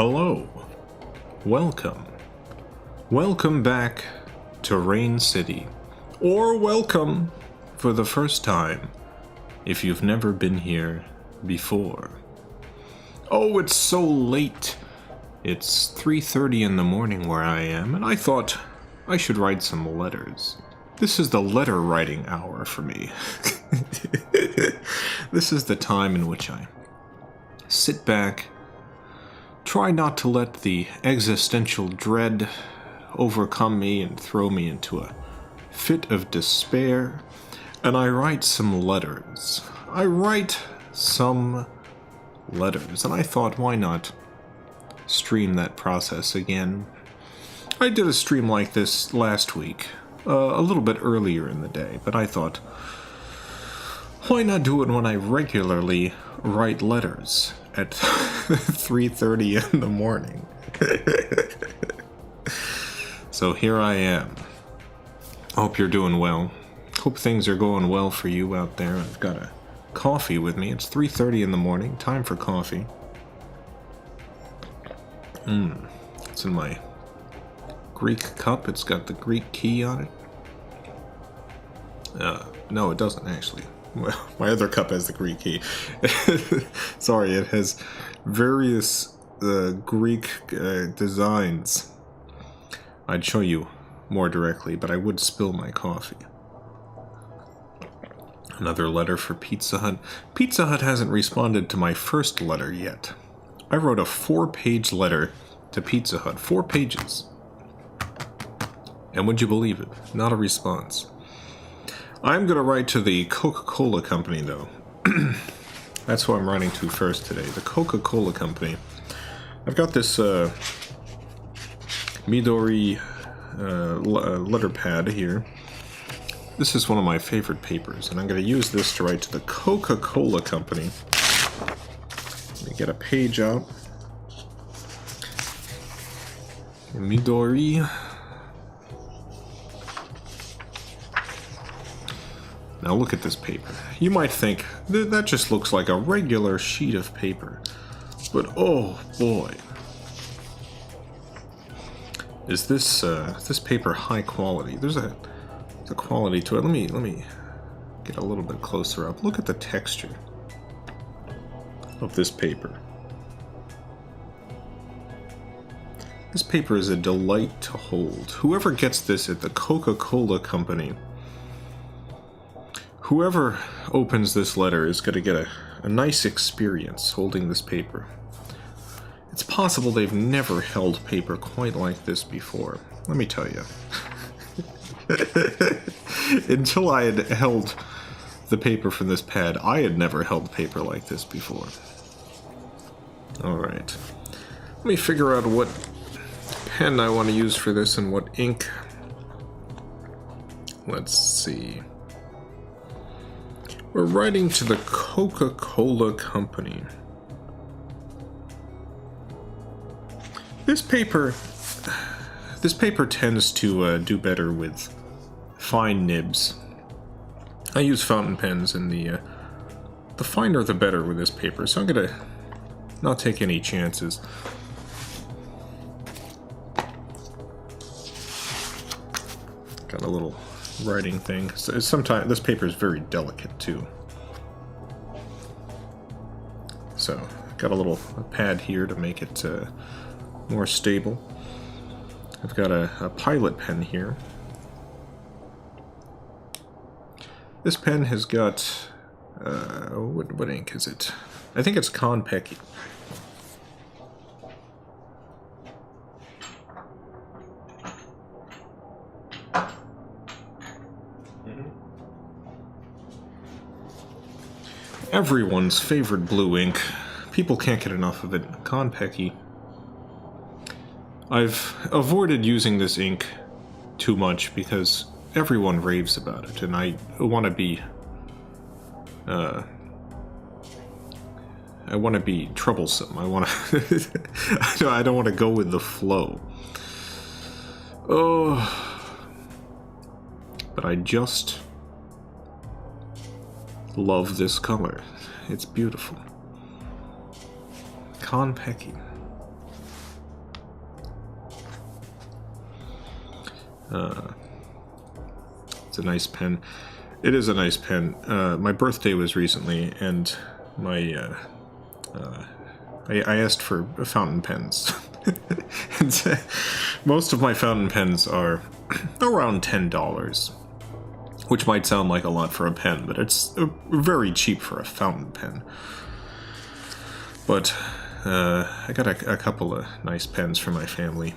Hello. Welcome. Welcome back to Rain City. Or welcome for the first time if you've never been here before. Oh, it's so late. It's 3:30 in the morning where I am, and I thought I should write some letters. This is the letter writing hour for me. This is the time in which I sit back, try not to let the existential dread overcome me and throw me into a fit of despair, and I write some letters. And I thought, why not stream that process again? I did a stream like this last week, a little bit earlier in the day, but I thought, why not do it when I regularly write letters at 3:30 in the morning? So here I am. Hope you're doing well. Hope things are going well for you out there. I've got a coffee with me. It's 3:30 in the morning. Time for coffee. It's in my Greek cup. It's got the Greek key on it. No, it doesn't actually. Well, my other cup has the Greek key. Sorry, it has various Greek designs. I'd show you more directly, but I would spill my coffee. Another letter for Pizza Hut. Pizza Hut hasn't responded to my first letter yet. I wrote a 4-page letter to Pizza Hut. 4 pages. And would you believe it? Not a response. I'm going to write to the Coca-Cola Company, though. That's who I'm writing to first today. The Coca-Cola Company. I've got this Midori letter pad here. This is one of my favorite papers, and I'm going to use this to write to the Coca-Cola Company. Let me get a page out. Midori. Now look at this paper. You might think, that just looks like a regular sheet of paper. But oh boy. Is this paper high quality? There's a quality to it. Let me get a little bit closer up. Look at the texture of this paper. This paper is a delight to hold. Whoever gets this at the Coca-Cola Company, whoever opens this letter is going to get a nice experience holding this paper. It's possible they've never held paper quite like this before. Let me tell you. Until I had held the paper from this pad, I had never held paper like this before. Alright. Let me figure out what pen I want to use for this and what ink. Let's see. We're writing to the Coca-Cola Company. This paper tends to do better with fine nibs. I use fountain pens, and the finer the better with this paper, so I'm gonna not take any chances. Got a little writing thing. Sometimes this paper is very delicate too. So got a little pad here to make it more stable. I've got a Pilot pen here. This pen has got what ink is it? I think it's Konpeki. Everyone's favorite blue ink. People can't get enough of it. Konpeki. I've avoided using this ink too much because everyone raves about it, and I want to be troublesome. I want to I don't want to go with the flow. Oh, but I just love this color. It's beautiful. Konpeki. It's a nice pen. It is a nice pen. My birthday was recently, and my I asked for fountain pens. And most of my fountain pens are around $10, which might sound like a lot for a pen, but it's very cheap for a fountain pen. But I got a couple of nice pens for my family.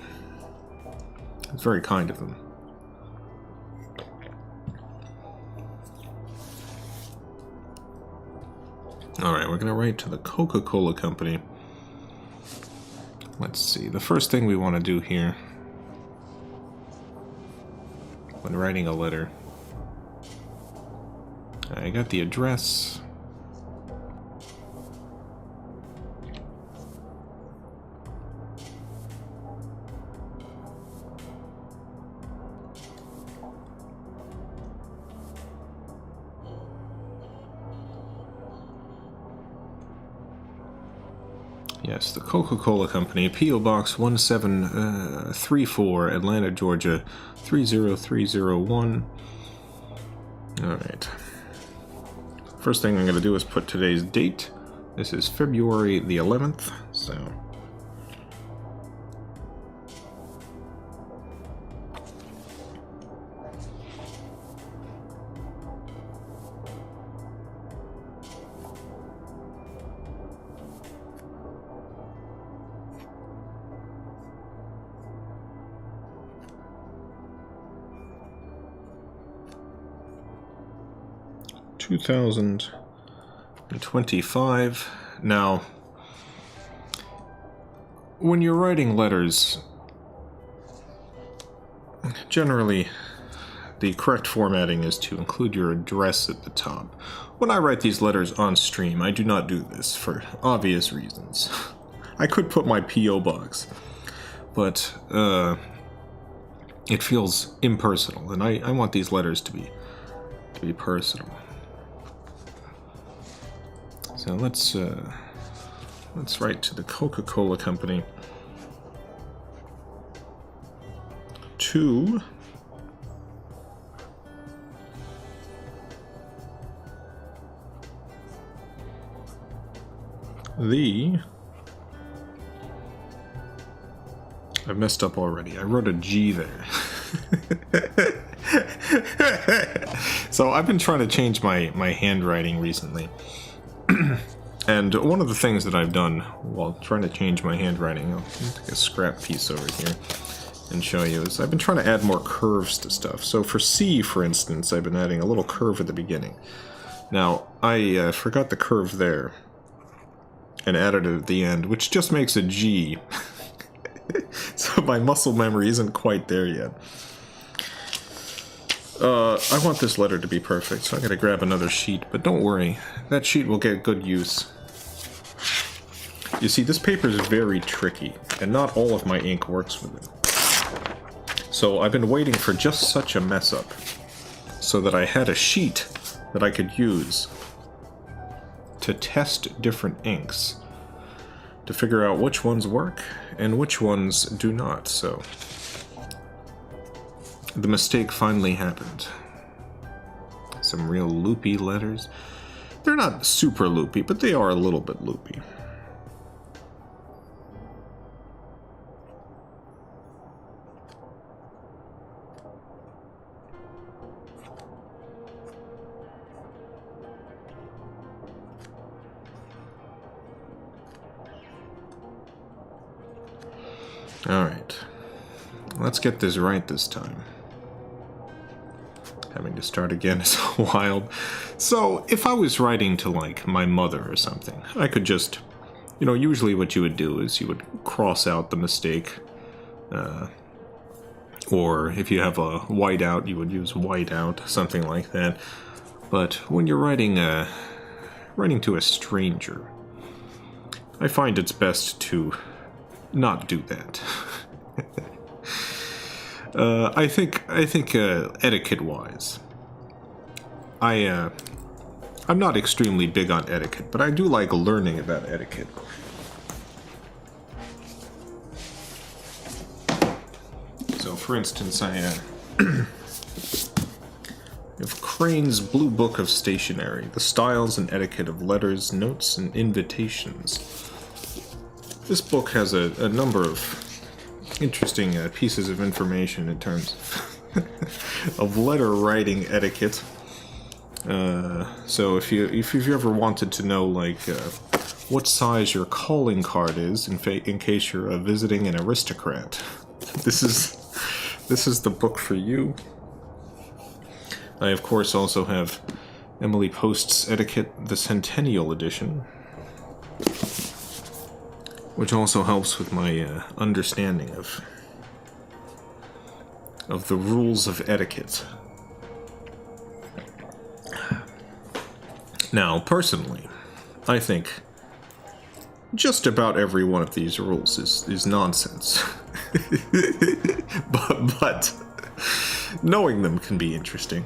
It's very kind of them. Alright, we're going to write to the Coca-Cola Company. Let's see, the first thing we want to do here, when writing a letter, I got the address. Yes, the Coca-Cola Company, P.O. Box 1734, Atlanta, Georgia 30301. Alright. First thing I'm going to do is put today's date. This is February the 11th, so... $2,025. Now, when you're writing letters, generally the correct formatting is to include your address at the top. When I write these letters on stream, I do not do this for obvious reasons. I could put my P.O. box, but it feels impersonal, and I want these letters to be personal. So let's write to the Coca-Cola Company. To the... I messed up already. I wrote a G there. So I've been trying to change my handwriting recently. And one of the things that I've done while trying to change my handwriting, I'll take a scrap piece over here and show you, is I've been trying to add more curves to stuff. So for C, for instance, I've been adding a little curve at the beginning. Now, I forgot the curve there and added it at the end, which just makes a G. So my muscle memory isn't quite there yet. I want this letter to be perfect, so I gotta grab another sheet, but don't worry, that sheet will get good use. You see, this paper is very tricky, and not all of my ink works with it. So I've been waiting for just such a mess up, so that I had a sheet that I could use to test different inks, to figure out which ones work and which ones do not, so... The mistake finally happened. Some real loopy letters. They're not super loopy, but they are a little bit loopy. Alright. Let's get this right this time. Having to start again is wild. So, if I was writing to, like, my mother or something, I could just, you know, usually what you would do is you would cross out the mistake. Or if you have a whiteout, you would use whiteout, something like that. But when you're writing to a stranger, I find it's best to not do that. I think etiquette-wise, I'm not extremely big on etiquette, but I do like learning about etiquette. So, for instance, I Of Crane's Blue Book of Stationery, the styles and etiquette of letters, notes, and invitations. This book has a number of interesting pieces of information in terms of letter writing etiquette. So if you've ever wanted to know, like, what size your calling card is in case you're visiting an aristocrat, this is the book for you. I, of course, also have Emily Post's Etiquette, the Centennial Edition, which also helps with my understanding of the rules of etiquette. Now, personally, I think just about every one of these rules is nonsense. but knowing them can be interesting.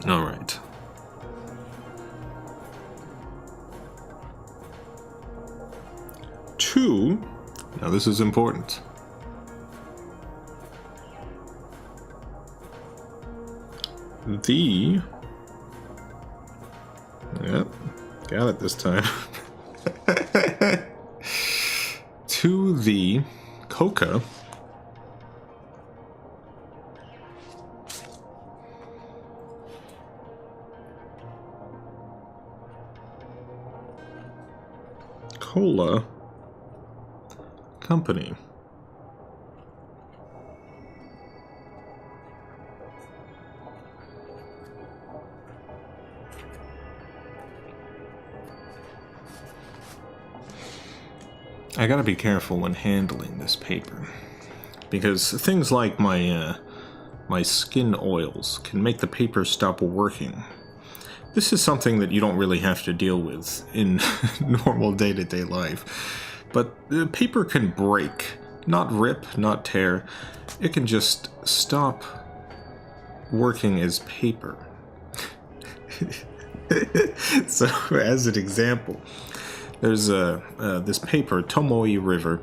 All right. Two. Now this is important. The. Yep, got it this time. To the Coca. Cola Company. I gotta be careful when handling this paper, because things like my skin oils can make the paper stop working. This is something that you don't really have to deal with in normal day-to-day life. But the paper can break. Not rip, not tear. It can just stop working as paper. So, as an example, there's this paper, Tomoe River.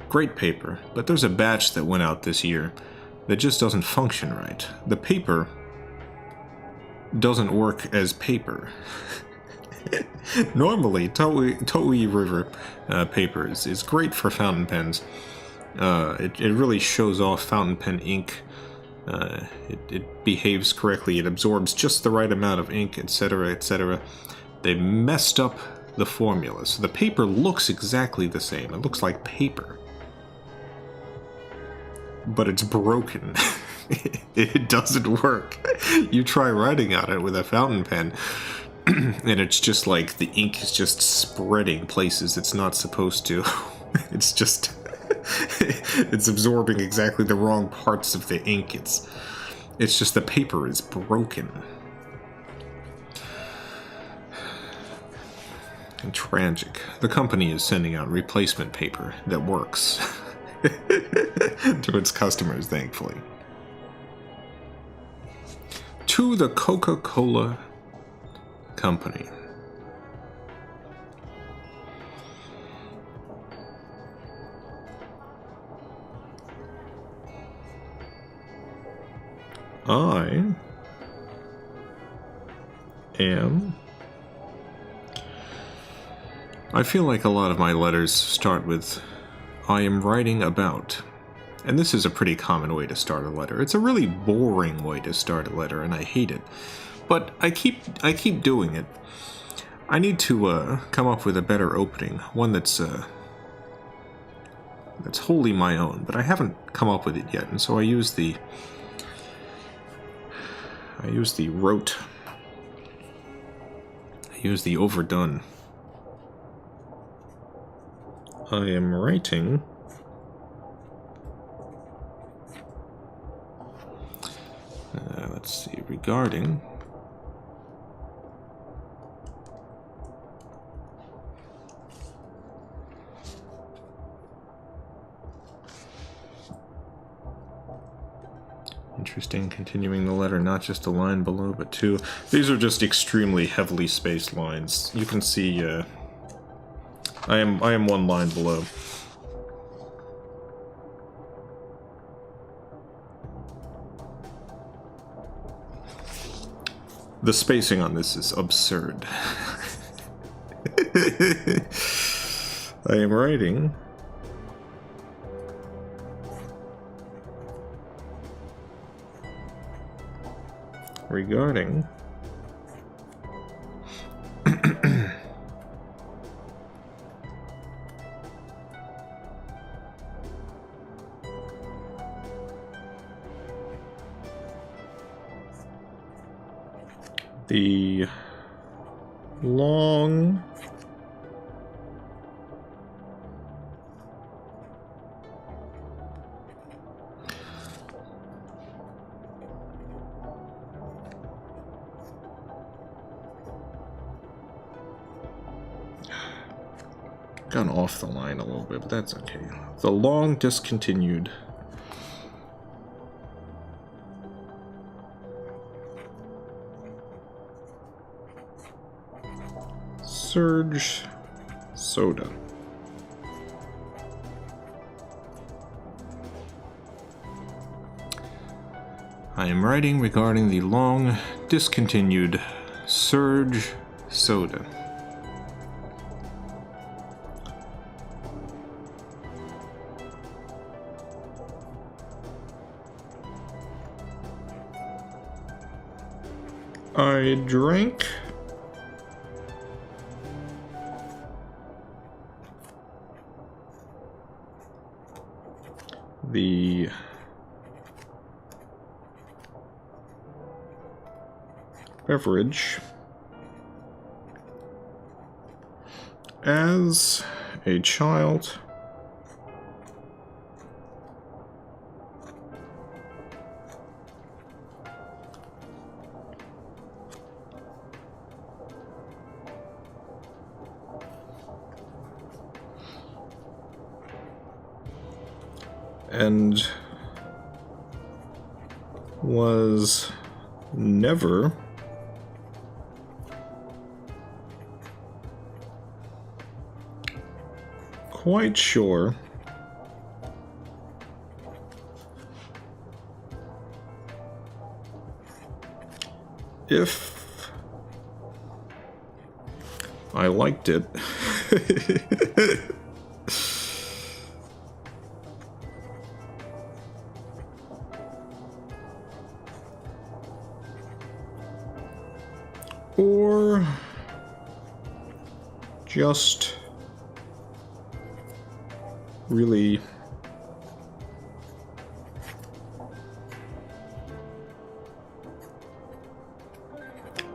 Great paper, but there's a batch that went out this year that just doesn't function right. The paper doesn't work as paper. Normally, Toei River paper is great for fountain pens. It really shows off fountain pen ink. It behaves correctly. It absorbs just the right amount of ink, etc., etc. They messed up the formula, so the paper looks exactly the same. It looks like paper, but it's broken. It doesn't work. You try writing on it with a fountain pen, and it's just like the ink is just spreading places it's not supposed to. It's just... it's absorbing exactly the wrong parts of the ink. It's just the paper is broken. And tragic. The company is sending out replacement paper that works to its customers, thankfully. To the Coca-Cola Company. I feel like a lot of my letters start with, I am writing about. And this is a pretty common way to start a letter. It's a really boring way to start a letter, and I hate it. But I keep doing it. I need to come up with a better opening, one that's wholly my own, but I haven't come up with it yet, and so I use the rote. I use the overdone. I am writing let's see, regarding interesting, continuing the letter, not just a line below, but two. These are just extremely heavily spaced lines. You can see I am one line below. The spacing on this is absurd. I am writing regarding the long gone off the line a little bit, but that's okay. The long discontinued Surge Soda. I am writing regarding the long discontinued Surge Soda. I drank the beverage as a child and was never quite sure if I liked it. Or just really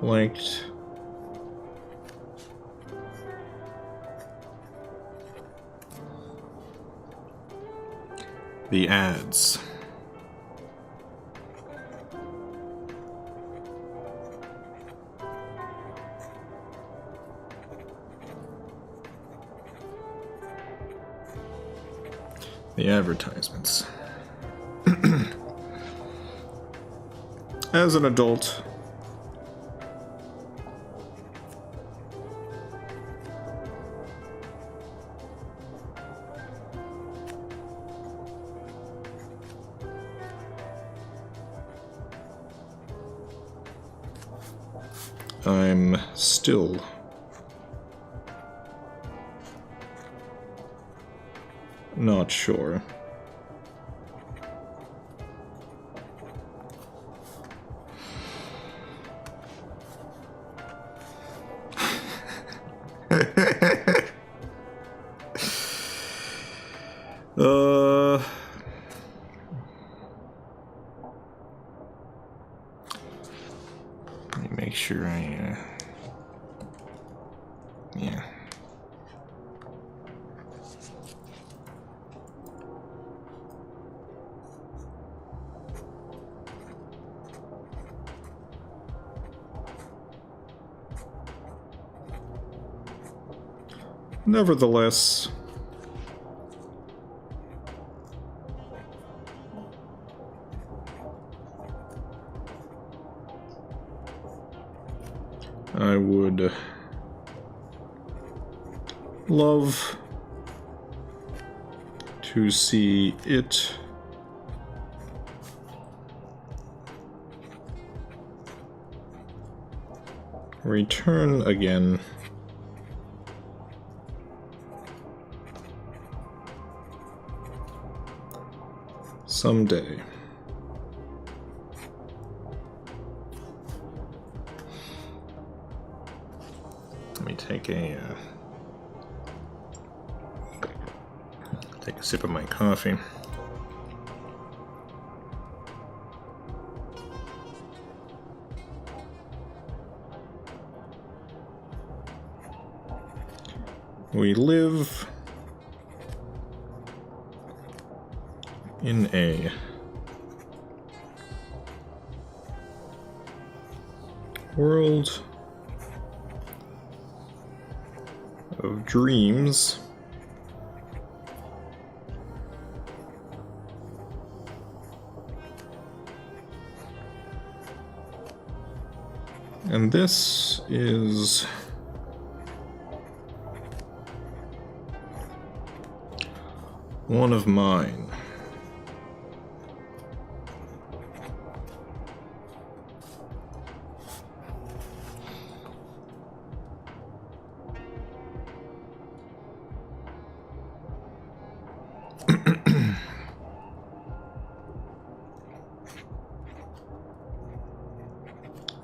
liked the ads. The advertisements. As an adult, I'm still not sure. Let me make sure I, yeah. Nevertheless, I would love to see it return again. Someday. Let me take a sip of my coffee. We live in a world of dreams. And this is one of mine.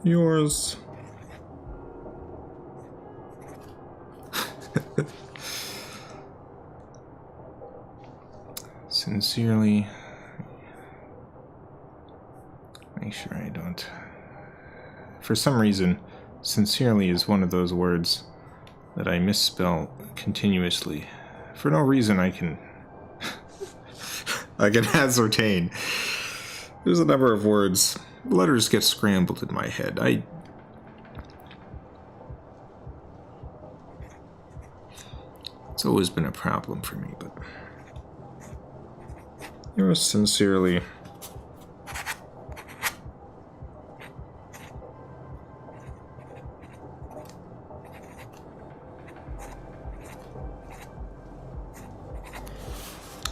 Yours. Sincerely. Make sure I don't. For some reason, sincerely is one of those words that I misspell continuously. For no reason I can ascertain. There's a number of words. Letters get scrambled in my head. It's always been a problem for me, but yours sincerely.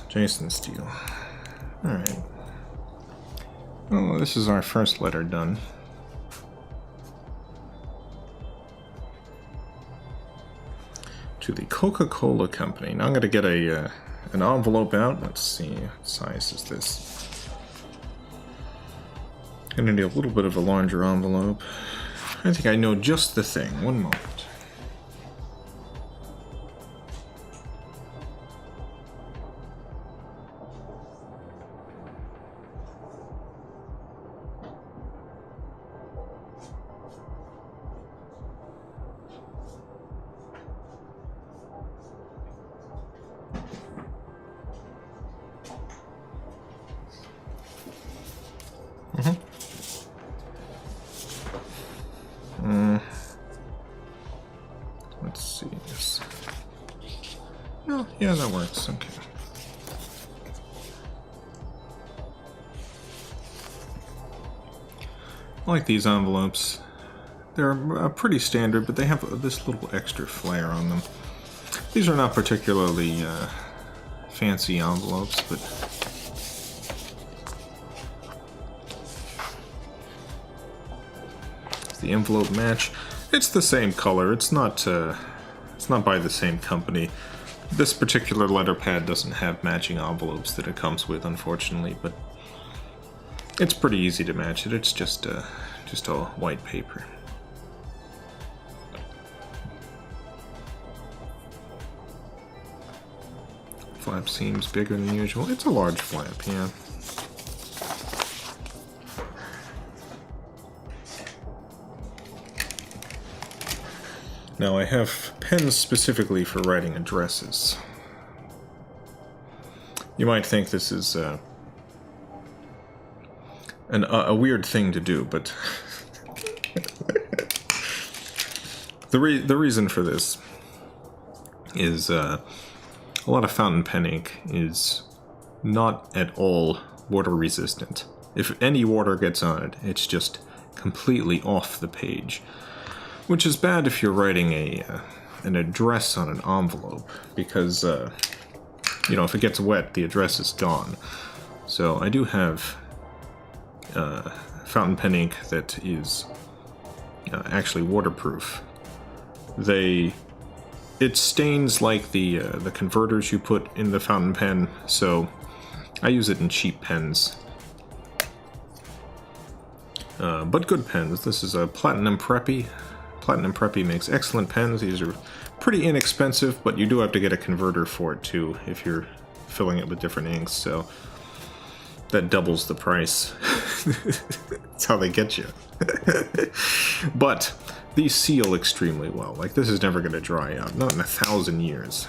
Jason Steele. Alright. Well, this is our first letter done. To the Coca-Cola Company. Now I'm going to get an envelope out. Let's see. What size is this? Going to need a little bit of a larger envelope. I think I know just the thing. One moment. Let's see this. Oh, yeah, that works. Okay. I like these envelopes. They're pretty standard, but they have this little extra flair on them. These are not particularly fancy envelopes, but the envelope match. It's the same color. It's not by the same company. This particular letter pad doesn't have matching envelopes that it comes with, unfortunately, but it's pretty easy to match it. It's just all white paper. Flap seems bigger than usual. It's a large flap, yeah. Now I have pens specifically for writing addresses. You might think this is a weird thing to do, but the reason for this is a lot of fountain pen ink is not at all water resistant. If any water gets on it, it's just completely off the page. Which is bad if you're writing an address on an envelope, because, you know, if it gets wet, the address is gone. So I do have fountain pen ink that is actually waterproof. It stains like the converters you put in the fountain pen, so I use it in cheap pens. But good pens. This is a Platinum Preppy. Platinum Preppy makes excellent pens. These are pretty inexpensive, but you do have to get a converter for it too if you're filling it with different inks, so that doubles the price. That's how they get you. But these seal extremely well. Like, this is never going to dry out, not in 1,000 years.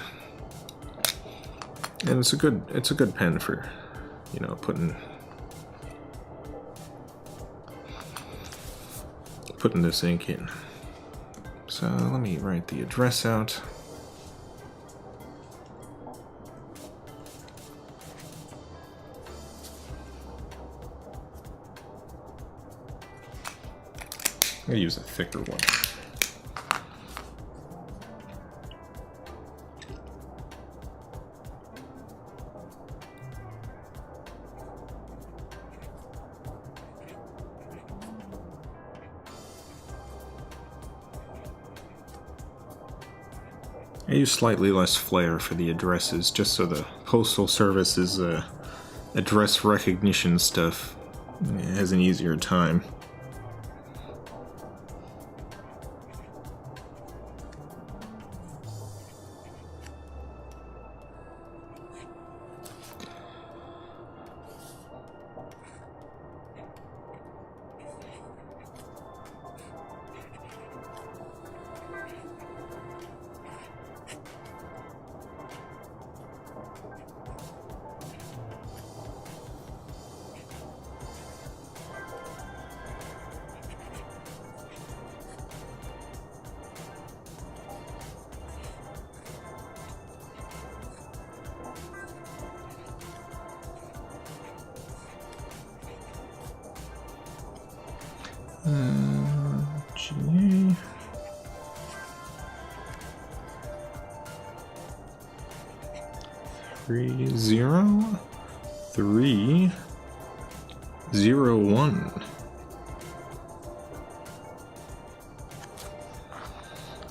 And it's a good pen for, you know, putting this ink in. So let me write the address out. I'm gonna use a thicker one. I use slightly less flair for the addresses, just so the Postal Service's address recognition stuff has an easier time. GA. Three 301.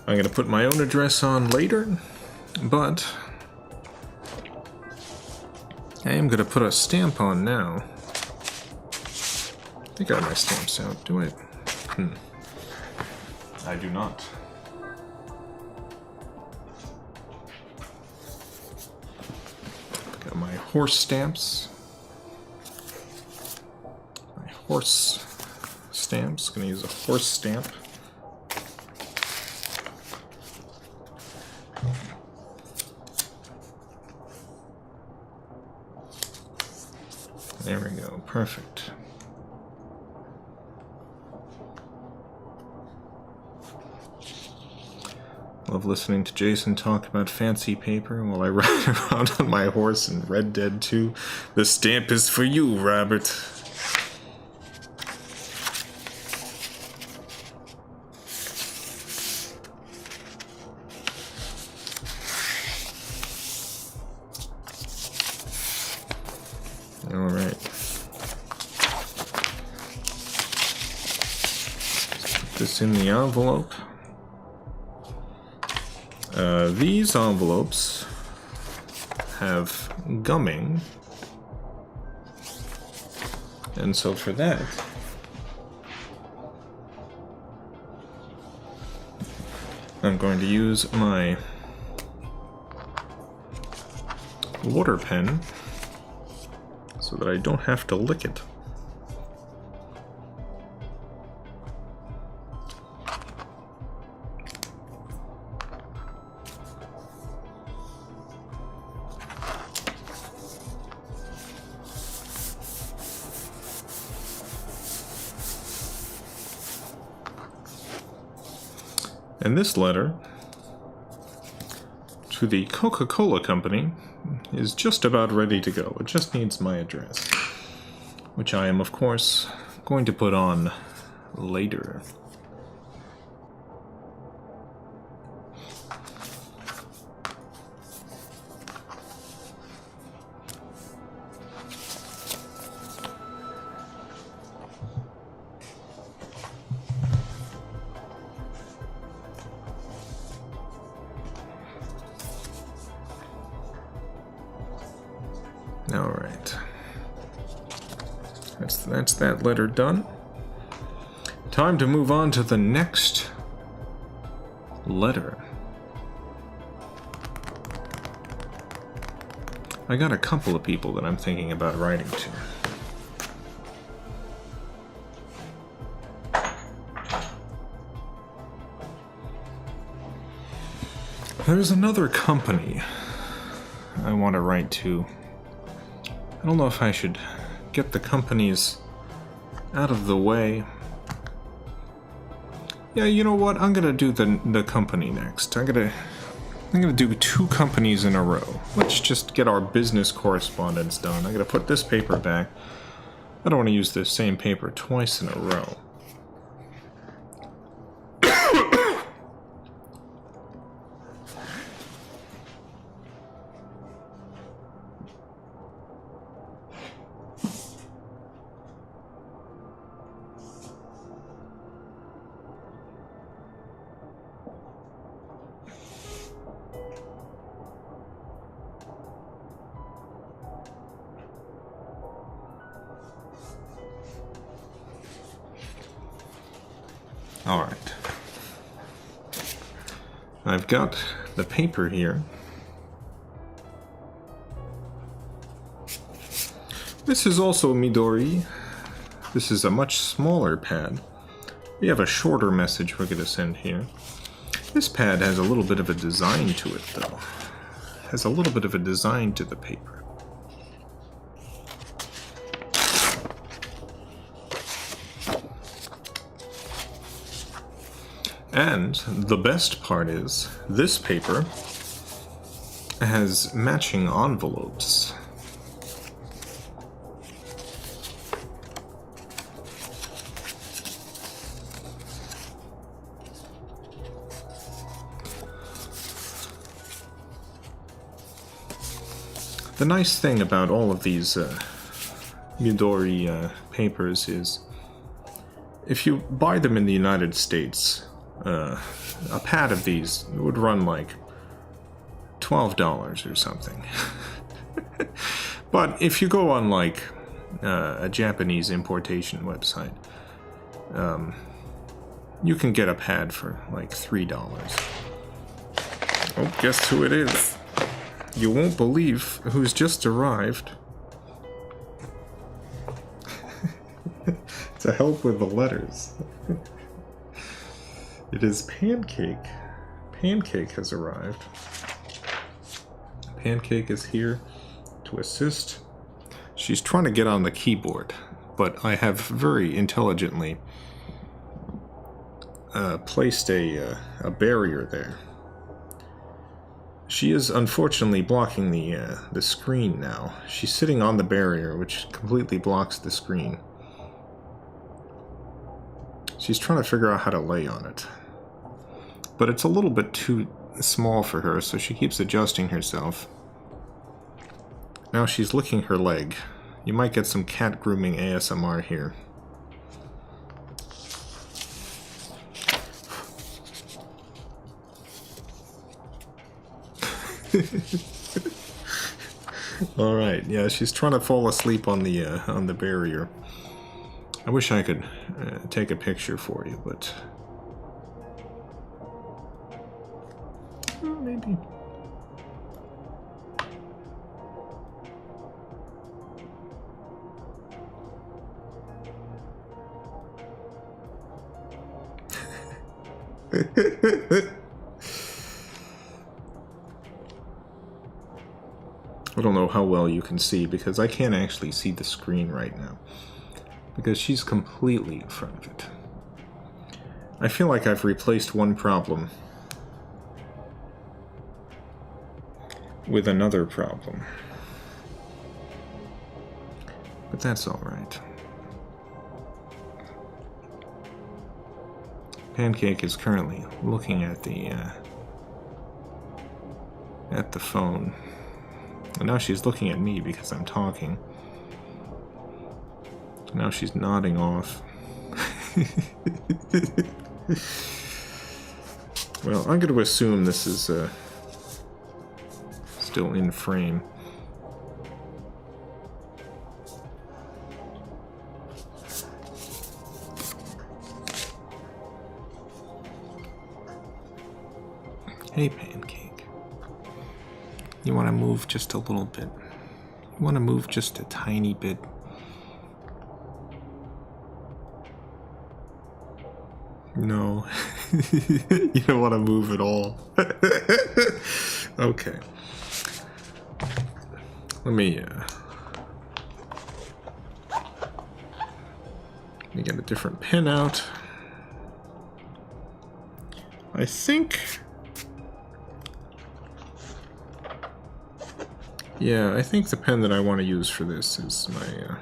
I'm going to put my own address on later, but I am going to put a stamp on now. I think I have my stamps out, do I? I do not. Got my horse stamps. My horse stamps. Gonna use a horse stamp. There we go, perfect. Love listening to Jason talk about fancy paper while I ride around on my horse in Red Dead 2. The stamp is for you, Robert. Alright. Put this in the envelope. These envelopes have gumming, and so for that, I'm going to use my water pen so that I don't have to lick it. And this letter to the Coca-Cola Company is just about ready to go. It just needs my address, which I am, of course, going to put on later. Alright. That's that letter done. Time to move on to the next letter. I got a couple of people that I'm thinking about writing to. There's another company I want to write to. I don't know if I should get the companies out of the way. Yeah, you know what? I'm gonna do the company next. I'm gonna do 2 companies in a row. Let's just get our business correspondence done. I'm gonna put this paper back. I don't want to use the same paper twice in a row. Alright. I've got the paper here. This is also Midori. This is a much smaller pad. We have a shorter message we're going to send here. This pad has a little bit of a design to it, though. Has a little bit of a design to the paper. And the best part is, this paper has matching envelopes. The nice thing about all of these Midori papers is, if you buy them in the United States, a pad of these would run like $12 or something. But if you go on like a Japanese importation website, you can get a pad for like $3. Oh, guess who it is? You won't believe who's just arrived. To help with the letters. It is Pancake. Pancake has arrived. Pancake is here to assist. She's trying to get on the keyboard, but I have very intelligently placed a barrier there. She is unfortunately blocking the screen now. She's sitting on the barrier, which completely blocks the screen. She's trying to figure out how to lay on it. But it's a little bit too small for her, so she keeps adjusting herself. Now she's licking her leg. You might get some cat grooming ASMR here. Alright, yeah, she's trying to fall asleep on the barrier. I wish I could take a picture for you, but... maybe. I don't know how well you can see, because I can't actually see the screen right now. Because she's completely in front of it. I feel like I've replaced one problem with another problem. But that's alright. Pancake is currently looking at the phone. And now she's looking at me because I'm talking. Now she's nodding off. Well, I'm going to assume this is still in frame. Hey, Pancake. You want to move just a little bit? You want to move just a tiny bit? No. You don't want to move at all. Okay. Let me get a different pen out. I think... Yeah, I think the pen that I want to use for this is my...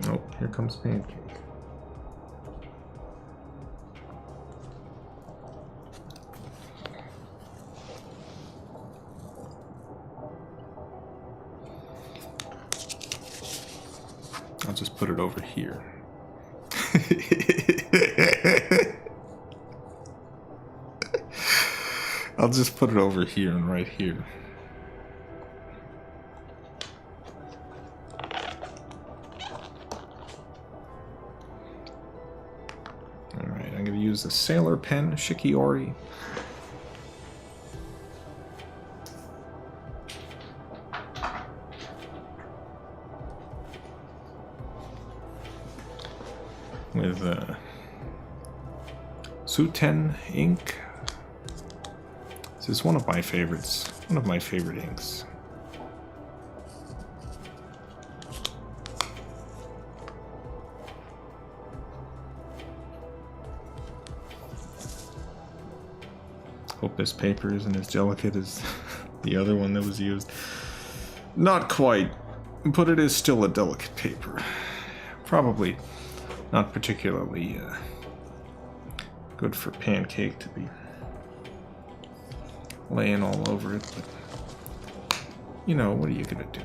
Oh, here comes Pancake. I'll just put it over here. I'll just put it over here and right here. Alright, I'm going to use the Sailor Pen Shikiori. With Suten ink. This is one of my favorites. One of my favorite inks. Hope this paper isn't as delicate as the other one that was used. Not quite, but it is still a delicate paper. Probably not particularly good for Pancake to be laying all over it, but you know, what are you gonna do?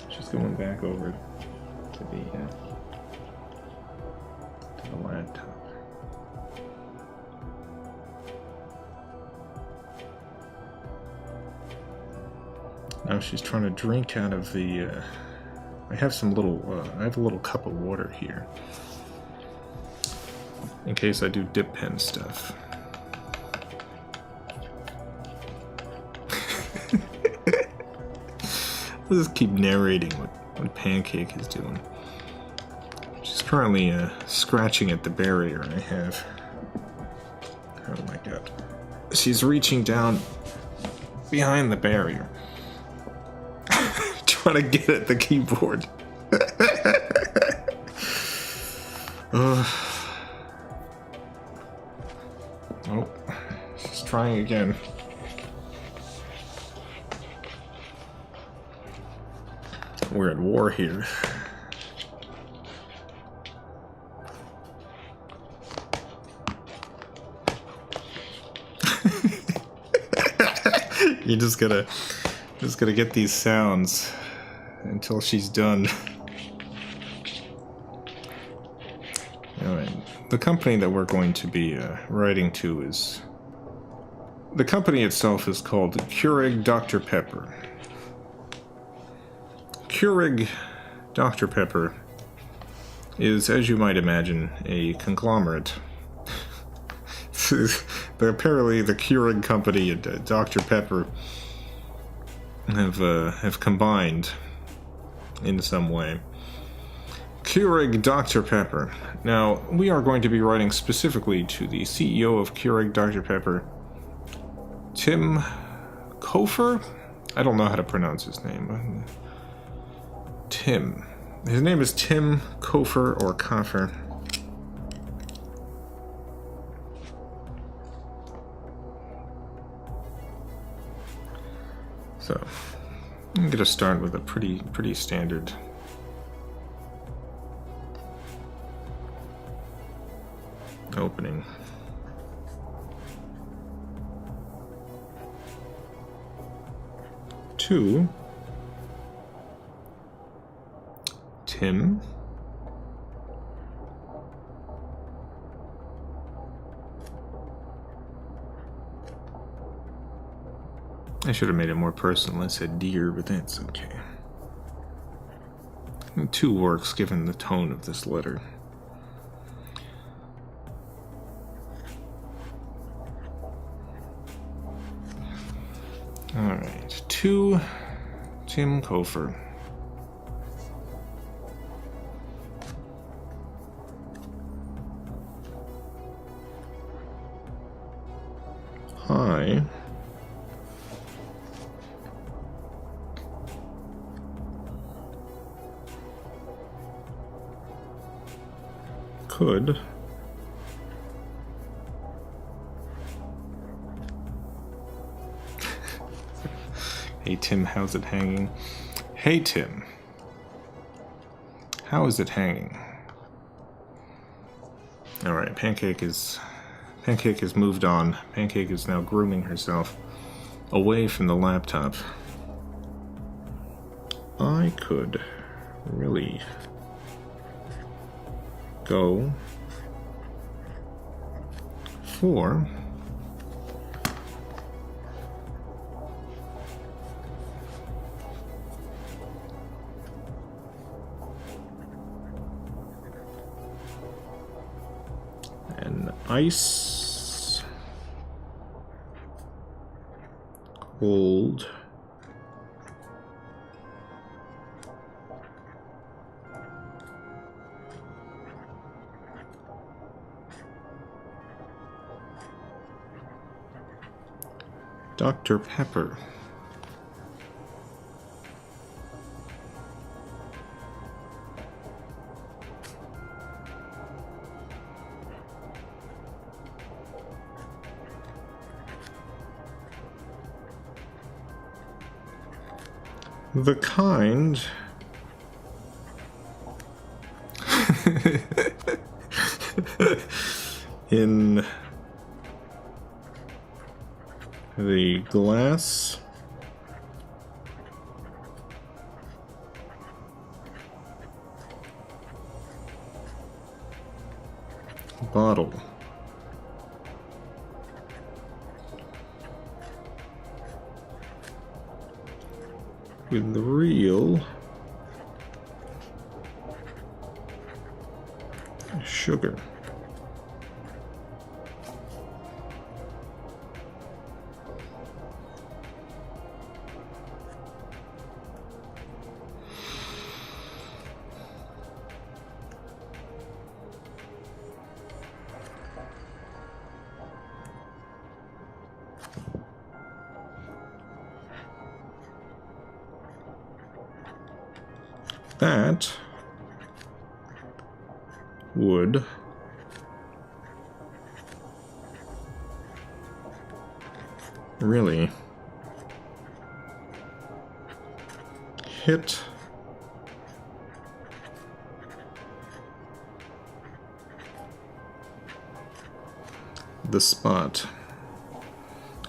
Just going back over to the laptop. Now she's trying to drink out of the I have some little I have a little cup of water here in case I do dip pen stuff. I'll just keep narrating what Pancake is doing. She's currently scratching at the barrier I have. Oh my god. She's reaching down behind the barrier. Trying to get at the keyboard. Oh, she's trying again. We're at war here. You just gotta get these sounds until she's done. Alright, the company that we're going to be writing to is... The company itself is called Keurig Dr. Pepper. Keurig Dr. Pepper is, as you might imagine, a conglomerate. Apparently the Keurig company and Dr. Pepper have combined in some way. Keurig Dr. Pepper. Now, we are going to be writing specifically to the CEO of Keurig Dr. Pepper, Tim Kofer? I don't know how to pronounce his name. Tim. His name is Tim Kofer or Kofer. So, I'm going to start with a pretty standard opening. To Tim I should have made it more personal. I said dear, but that's okay. 2 works given the tone of this letter. Alright, to Tim Kofer. Hi. Could Hey Tim, how's it hanging? Hey Tim, how is it hanging? Alright, Pancake has moved on. Pancake is now grooming herself away from the laptop. I could really go for an ice cold Dr. Pepper. The kind in the glass bottle. With the real sugar. That would really hit the spot.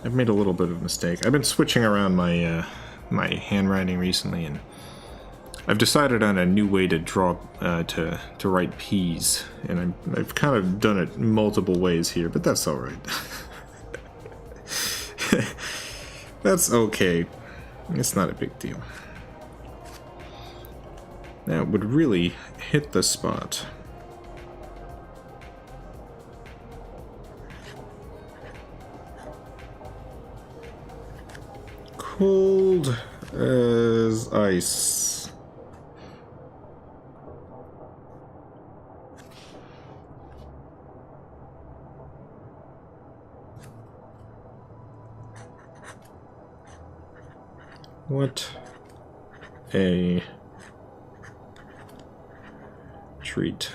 I've made a little bit of a mistake. I've been switching around my my handwriting recently, and I've decided on a new way to draw, to write P's, and I've kind of done it multiple ways here, but that's alright. That's okay. It's not a big deal. That would really hit the spot. Cold as ice. What a treat.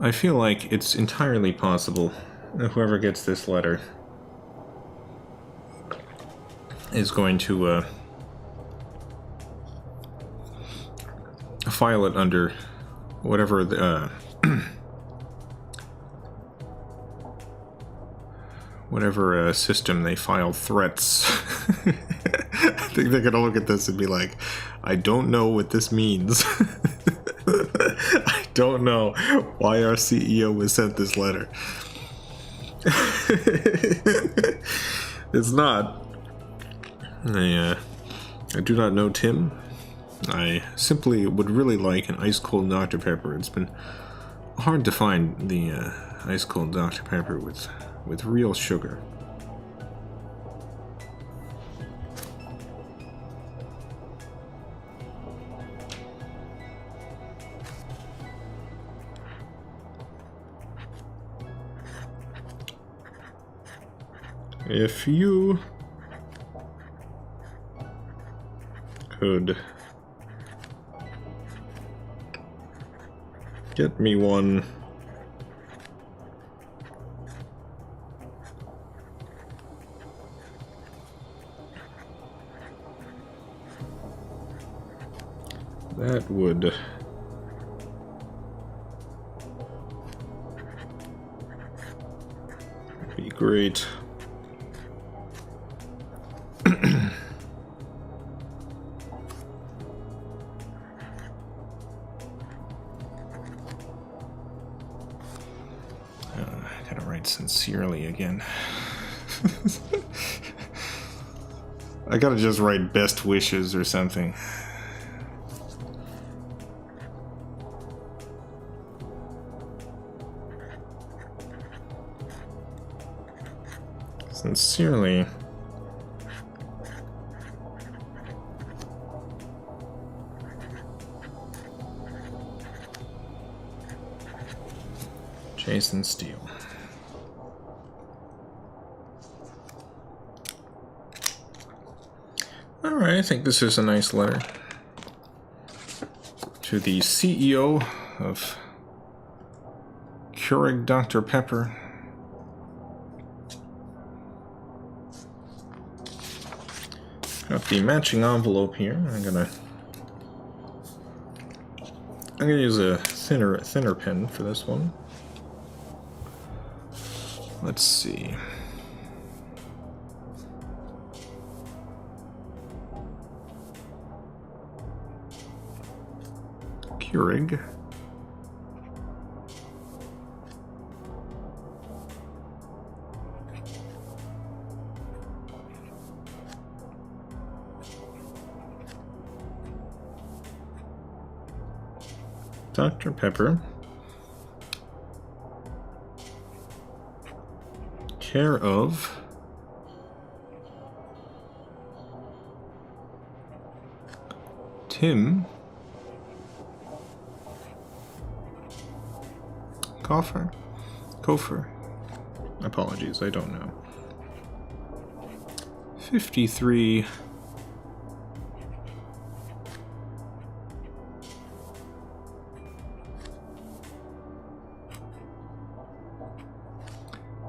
I feel like it's entirely possible that whoever gets this letter is going to file it under whatever the whatever system they file threats. I think they're gonna look at this and be like, I don't know what this means. I don't know why our CEO was sent this letter. It's not I do not know Tim. I simply would really like an ice-cold Dr. Pepper. It's been hard to find the ice-cold Dr. Pepper with real sugar. If you could get me one that would be great. Sincerely again. I gotta just write best wishes or something. Sincerely. Jason Steele. Alright, I think this is a nice letter to the CEO of Keurig Dr. Pepper. Got the matching envelope here. I'm gonna use a thinner pen for this one. Let's see. Keurig. Dr. Pepper. Care of Tim Kofer. Apologies, I don't know. 53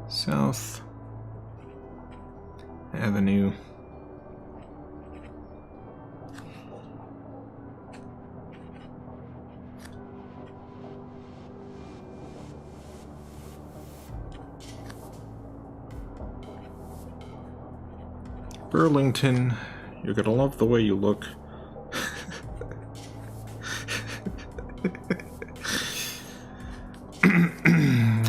South Avenue. Burlington, you're gonna love the way you look.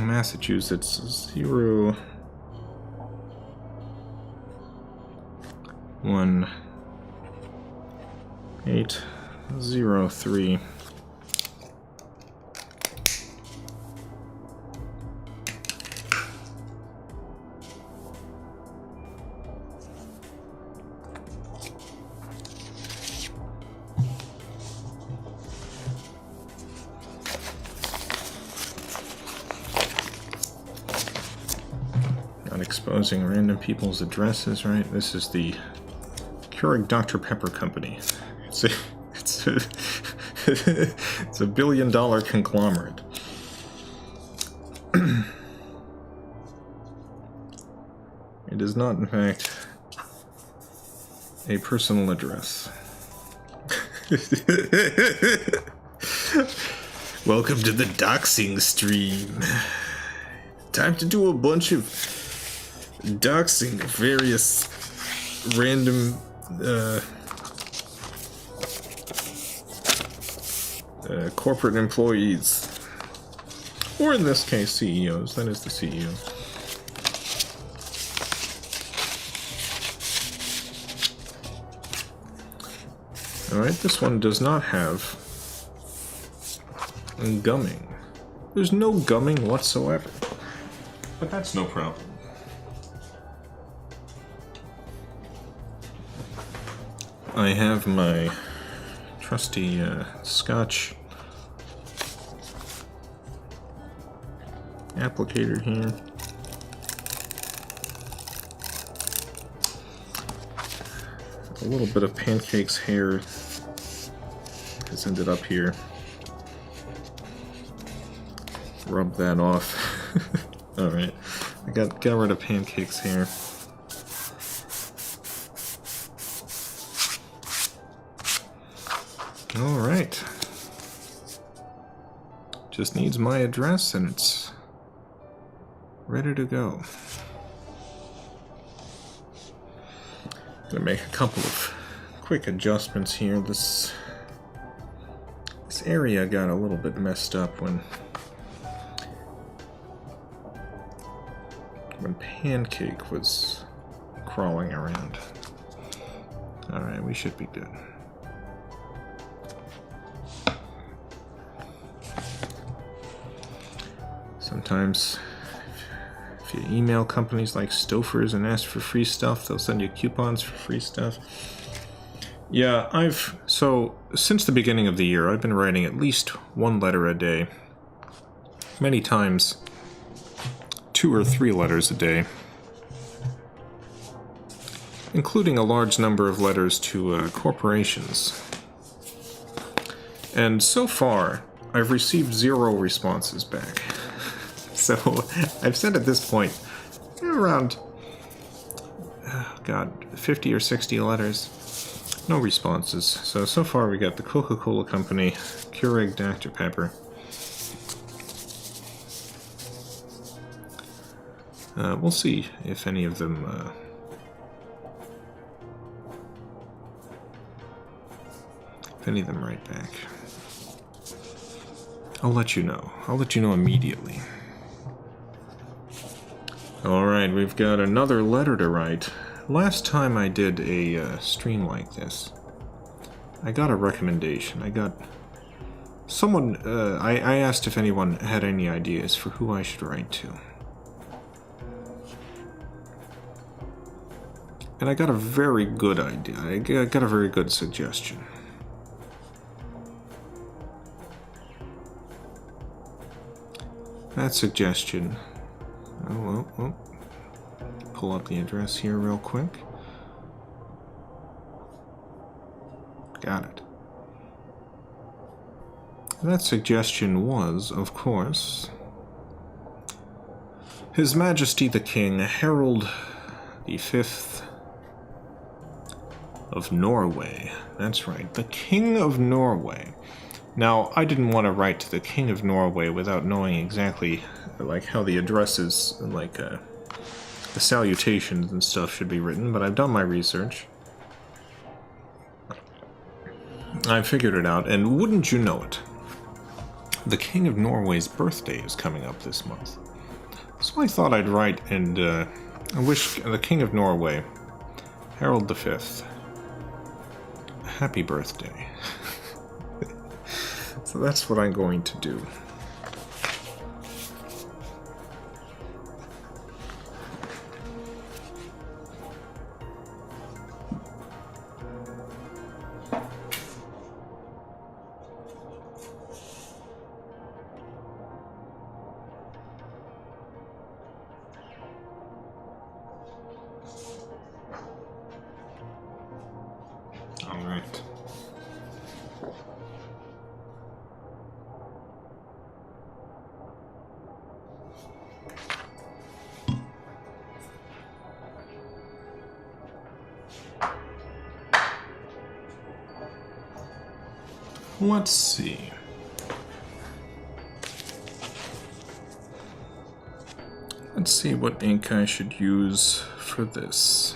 Massachusetts 01803. Exposing random people's addresses, right? This is the Keurig Dr. Pepper Company. It's a it's a billion-dollar conglomerate. It is not, in fact, a personal address. Welcome to the doxing stream. Time to do a bunch of doxing of various random corporate employees, or in this case CEOs. That is the CEO. Alright, this one does not have gumming. There's no gumming whatsoever. But that's no problem. I have my trusty Scotch applicator here. A little bit of Pancake's hair has ended up here. Rub that off. Alright, I got rid of Pancake's hair. Alright. Just needs my address and it's ready to go. Gonna make a couple of quick adjustments here. This area got a little bit messed up when Pancake was crawling around. Alright, we should be good. Sometimes if you email companies like Stouffer's and ask for free stuff, they'll send you coupons for free stuff. Yeah, so since the beginning of the year, I've been writing at least one letter a day. Many times 2 or 3 letters a day, including a large number of letters to corporations. And so far, I've received 0 responses back. So I've sent at this point around, 50 or 60 letters. No responses. So far we got the Coca-Cola Company, Keurig Dr. Pepper. We'll see if any of them write back. I'll let you know. I'll let you know immediately. Alright, we've got another letter to write. Last time I did a stream like this, I got a recommendation. I got someone, I asked if anyone had any ideas for who I should write to. And I got a very good idea. I got a very good suggestion. That suggestion... Oh. Pull up the address here real quick. Got it. That suggestion was, of course, His Majesty the King, Harold V of Norway. That's right, the King of Norway. Now, I didn't want to write to the King of Norway without knowing exactly, like, how the addresses, like, the salutations and stuff should be written, but I've done my research. I figured it out, and wouldn't you know it, the King of Norway's birthday is coming up this month. So I thought I'd write and wish the King of Norway, Harold V, a happy birthday. So that's what I'm going to do. All right. Let's see. Let's see what ink I should use for this.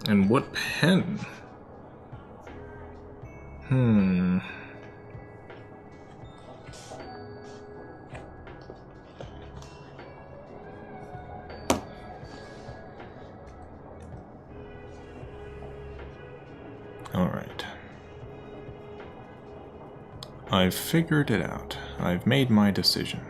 And what pen? All right. I've figured it out. I've made my decision.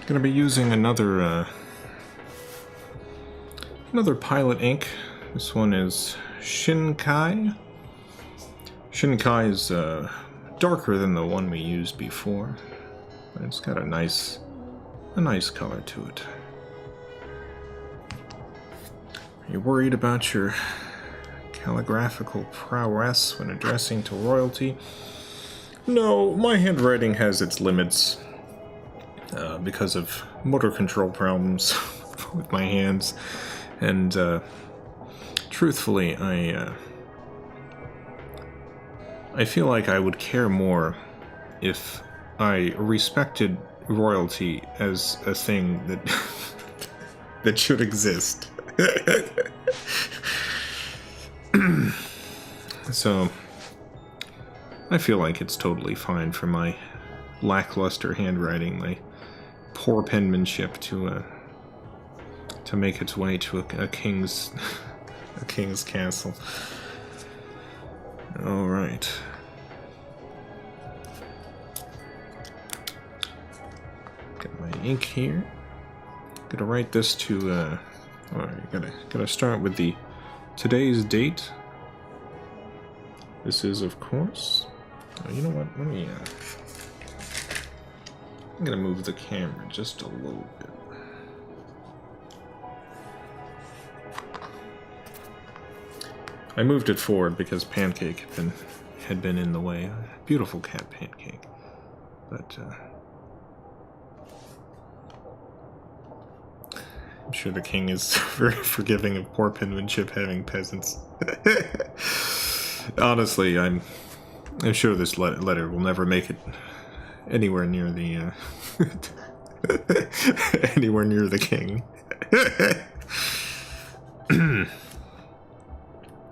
Gonna be using another Pilot ink. This one is Shinkai. Shinkai is darker than the one we used before, but it's got a nice color to it. Are you worried about your calligraphical prowess when addressing to royalty? No, my handwriting has its limits because of motor control problems with my hands, and truthfully, I feel like I would care more if I respected royalty as a thing that that should exist. So I feel like it's totally fine for my lackluster handwriting, my poor penmanship to make its way to a king's a king's castle. All right. Got my ink here. Gonna write this to. All right, gotta start with the today's date. This is, of course. Oh, you know what? Let me. I'm gonna move the camera just a little bit. I moved it forward because Pancake had been in the way. Beautiful cat Pancake, but I'm sure the king is very forgiving of poor penmanship having peasants. Honestly, I'm sure this letter will never make it anywhere near the anywhere near the king.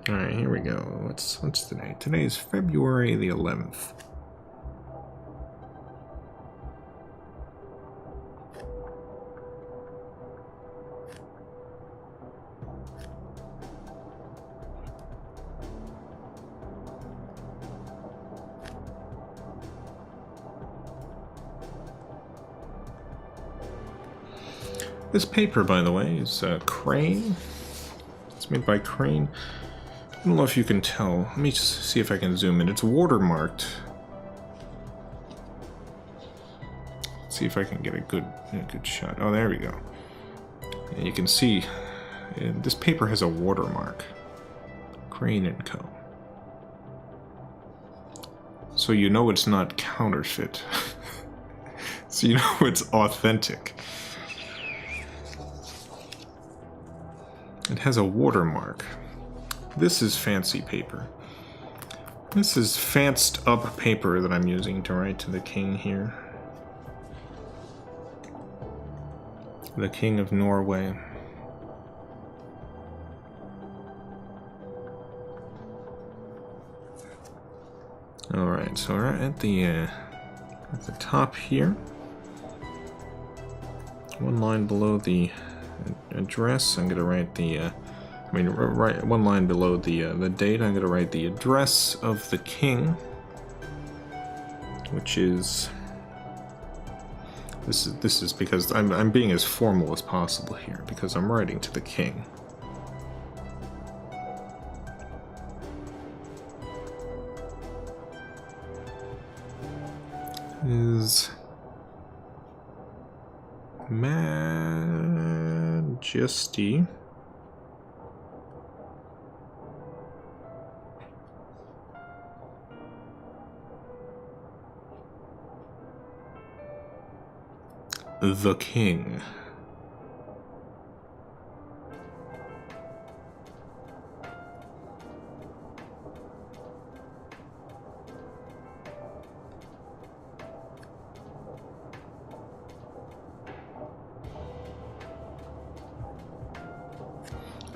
All right, here we go. What's today? Today is February the 11th. This paper, by the way, is Crane. It's made by Crane. I don't know if you can tell. Let me just see if I can zoom in. It's watermarked. Let's see if I can get a good shot. Oh, there we go. And you can see this paper has a watermark. Crane & Co. So you know it's not counterfeit. So you know it's authentic. It has a watermark. This is fancy paper. This is fanced up paper that I'm using to write to the king here. The King of Norway. Alright, so we're at the top here. One line below the address, I'm gonna write the right one line below the date. I'm gonna write the address of the king, which is this is because I'm being as formal as possible here because I'm writing to the king. His Majesty the King.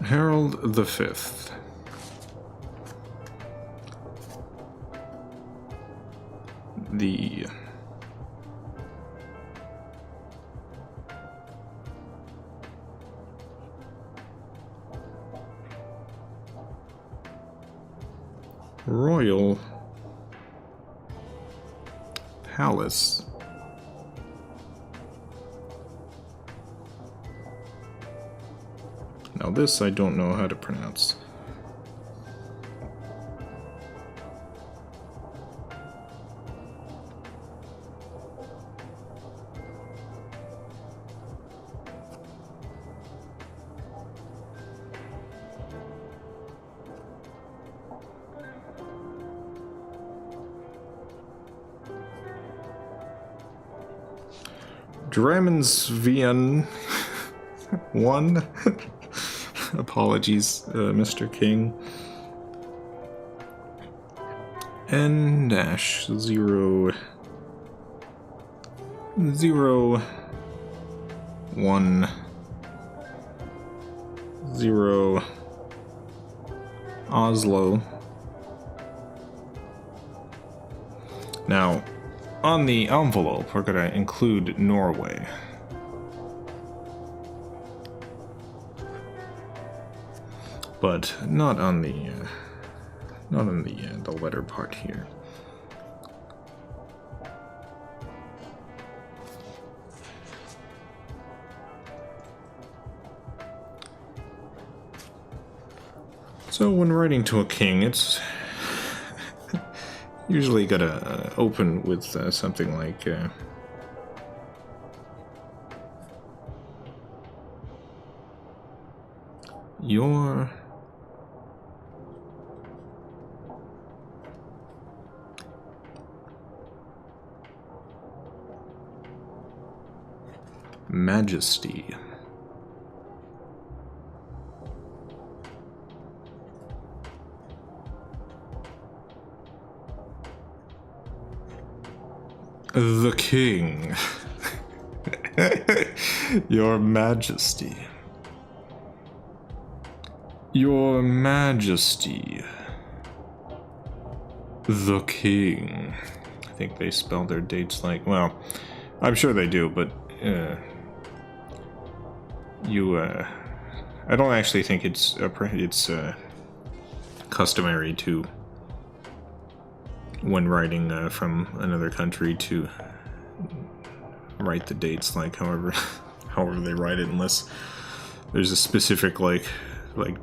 Harold the Fifth. The Royal Palace. Now this I don't know how to pronounce. Dramensvian 1. Apologies, Mr. King. N-0 0 1 0 Oslo. Now, on the envelope, we're going to include Norway. But not on the the letter part here. So when writing to a king, it's usually gotta open with something like Your Majesty. The King. Your Majesty. Your Majesty. The King. I think they spell their dates like, well, I'm sure they do, but I don't actually think it's customary to, when writing from another country, to write the dates like however they write it, unless there's a specific like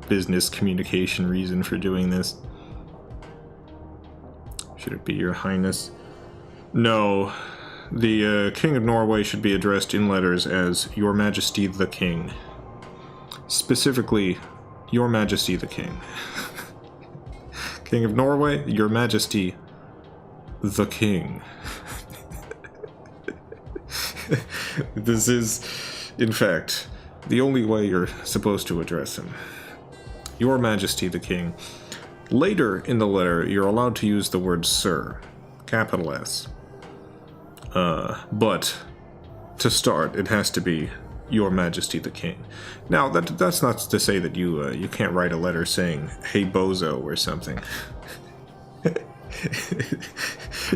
business communication reason for doing this. Should it be Your Highness? No. The King of Norway should be addressed in letters as Your Majesty the King. Specifically, Your Majesty the King. King of Norway, Your Majesty the King. This is, in fact, the only way you're supposed to address him. Your Majesty the King. Later in the letter, you're allowed to use the word Sir, capital S. But to start, it has to be Your Majesty the King. Now, that's not to say that you can't write a letter saying, "Hey bozo" or something.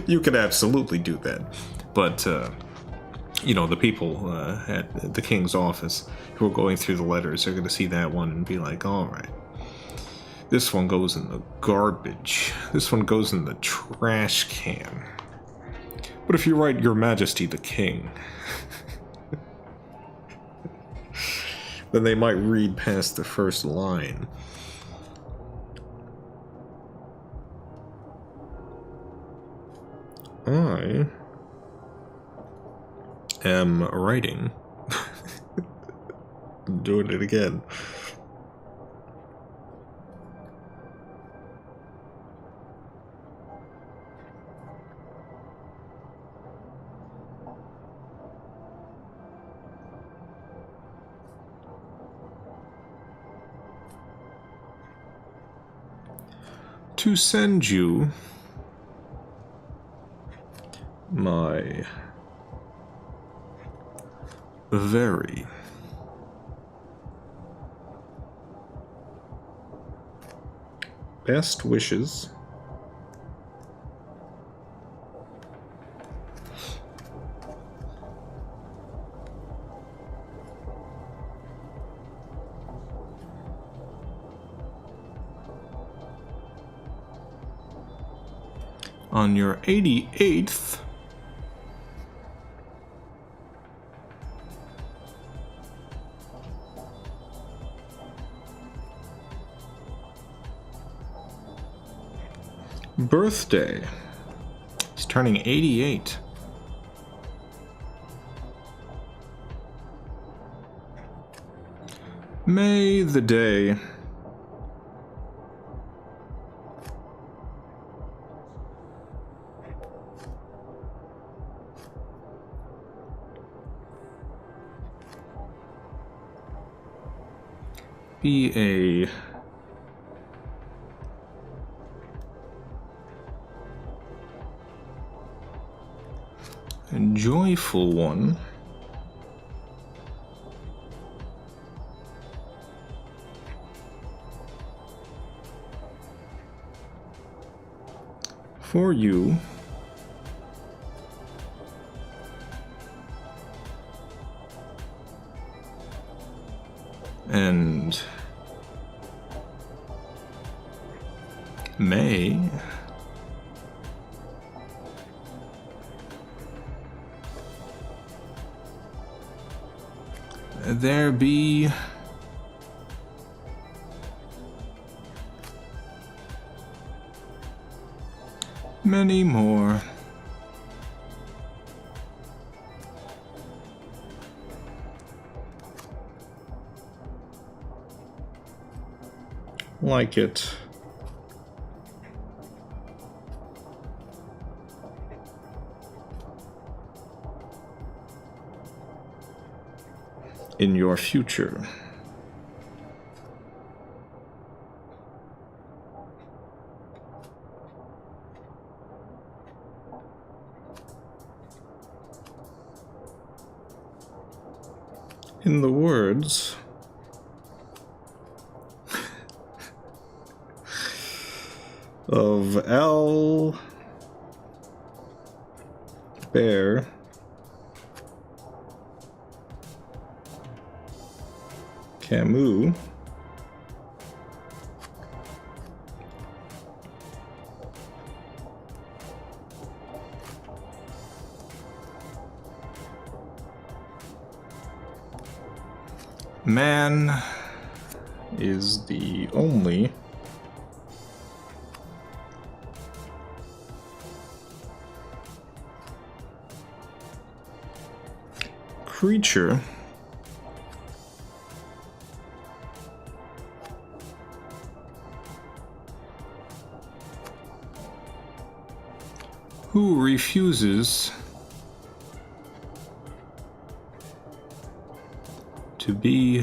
You can absolutely do that. But, you know, the people at the King's office who are going through the letters are going to see that one and be like, alright, this one goes in the garbage. This one goes in the trash can. But if you write Your Majesty the King, then they might read past the first line. I am writing. Doing it again. To send you my very best wishes on your 88th birthday. He's turning 88. May the day be a joyful one for you and may there be many more. Like it. In your future. In the words of Al Bear Camus, man is the only creature who refuses to be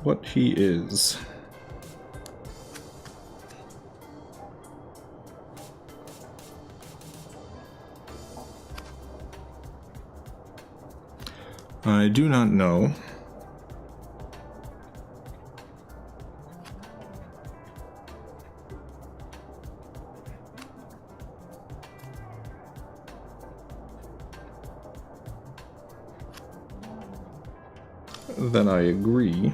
what he is. I do not know. Then I agree.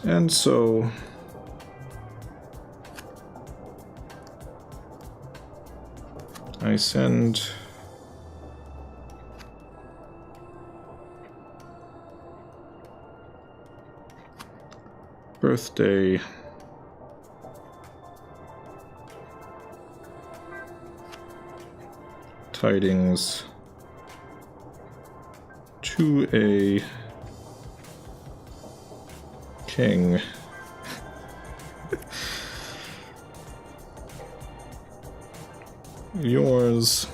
And so I send birthday tidings to a king. Yours,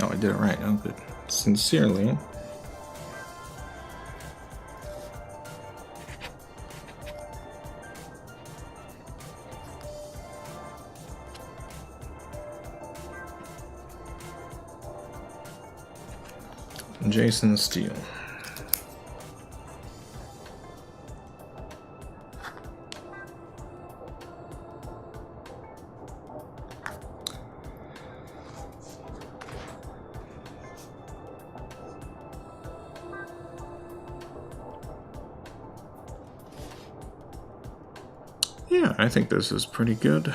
oh, I did it right. Oh, good. Sincerely, Jason Steele. Yeah, I think this is pretty good.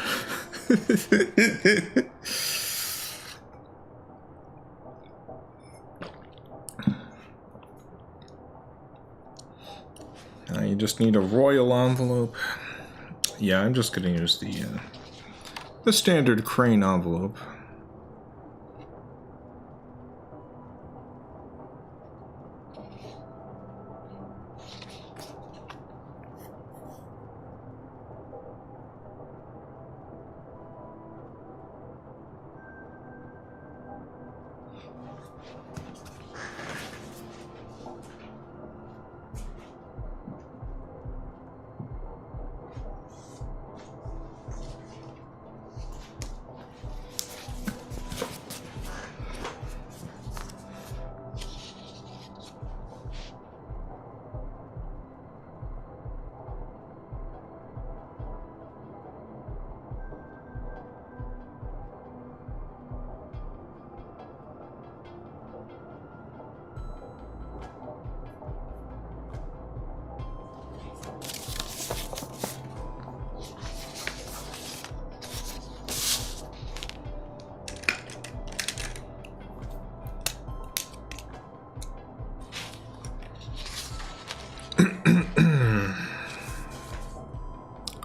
You just need a royal envelope. Yeah, I'm just gonna use the standard crane envelope.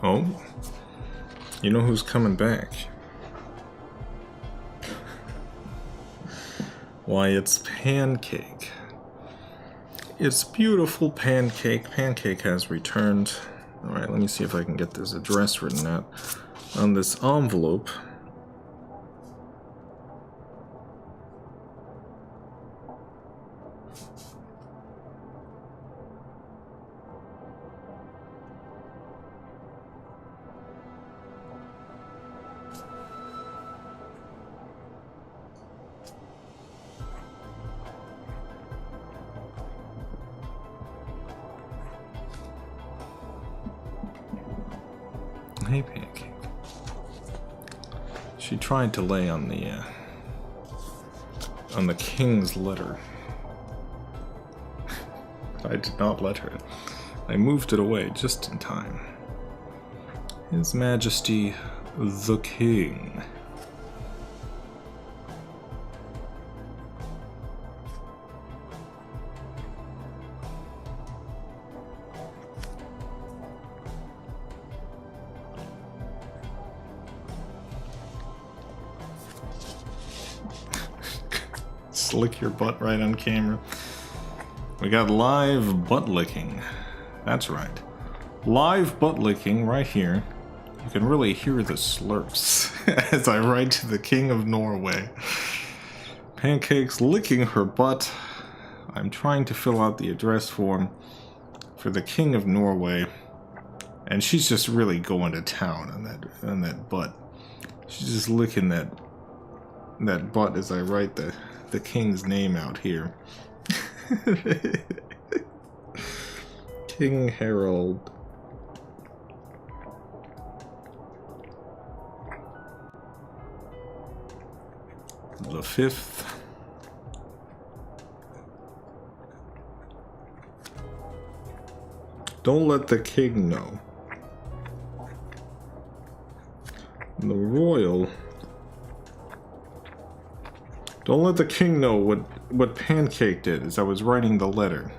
Oh, you know who's coming back? Why, it's Pancake. It's beautiful Pancake. Pancake has returned. Alright, let me see if I can get this address written out on this envelope. Hey, Pancake. She tried to lay on the king's letter. I did not let her. I moved it away just in time. His Majesty the King. Lick your butt right on camera. We got live butt licking. That's right. Live butt licking right here. You can really hear the slurps as I write to the King of Norway. Pancake's licking her butt. I'm trying to fill out the address form for the King of Norway. And she's just really going to town on that butt. She's just licking that butt as I write the king's name out here. King Harold. The 5th. Don't let the king know. The royal. Don't let the king know what Pancake did as I was writing the letter.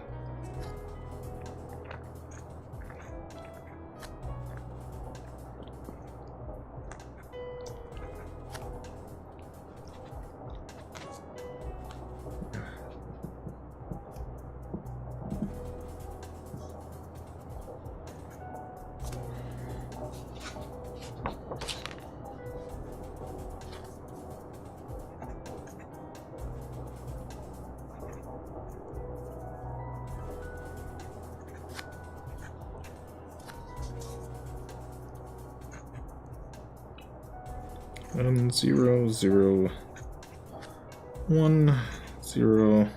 And 0, 0, 1, 0,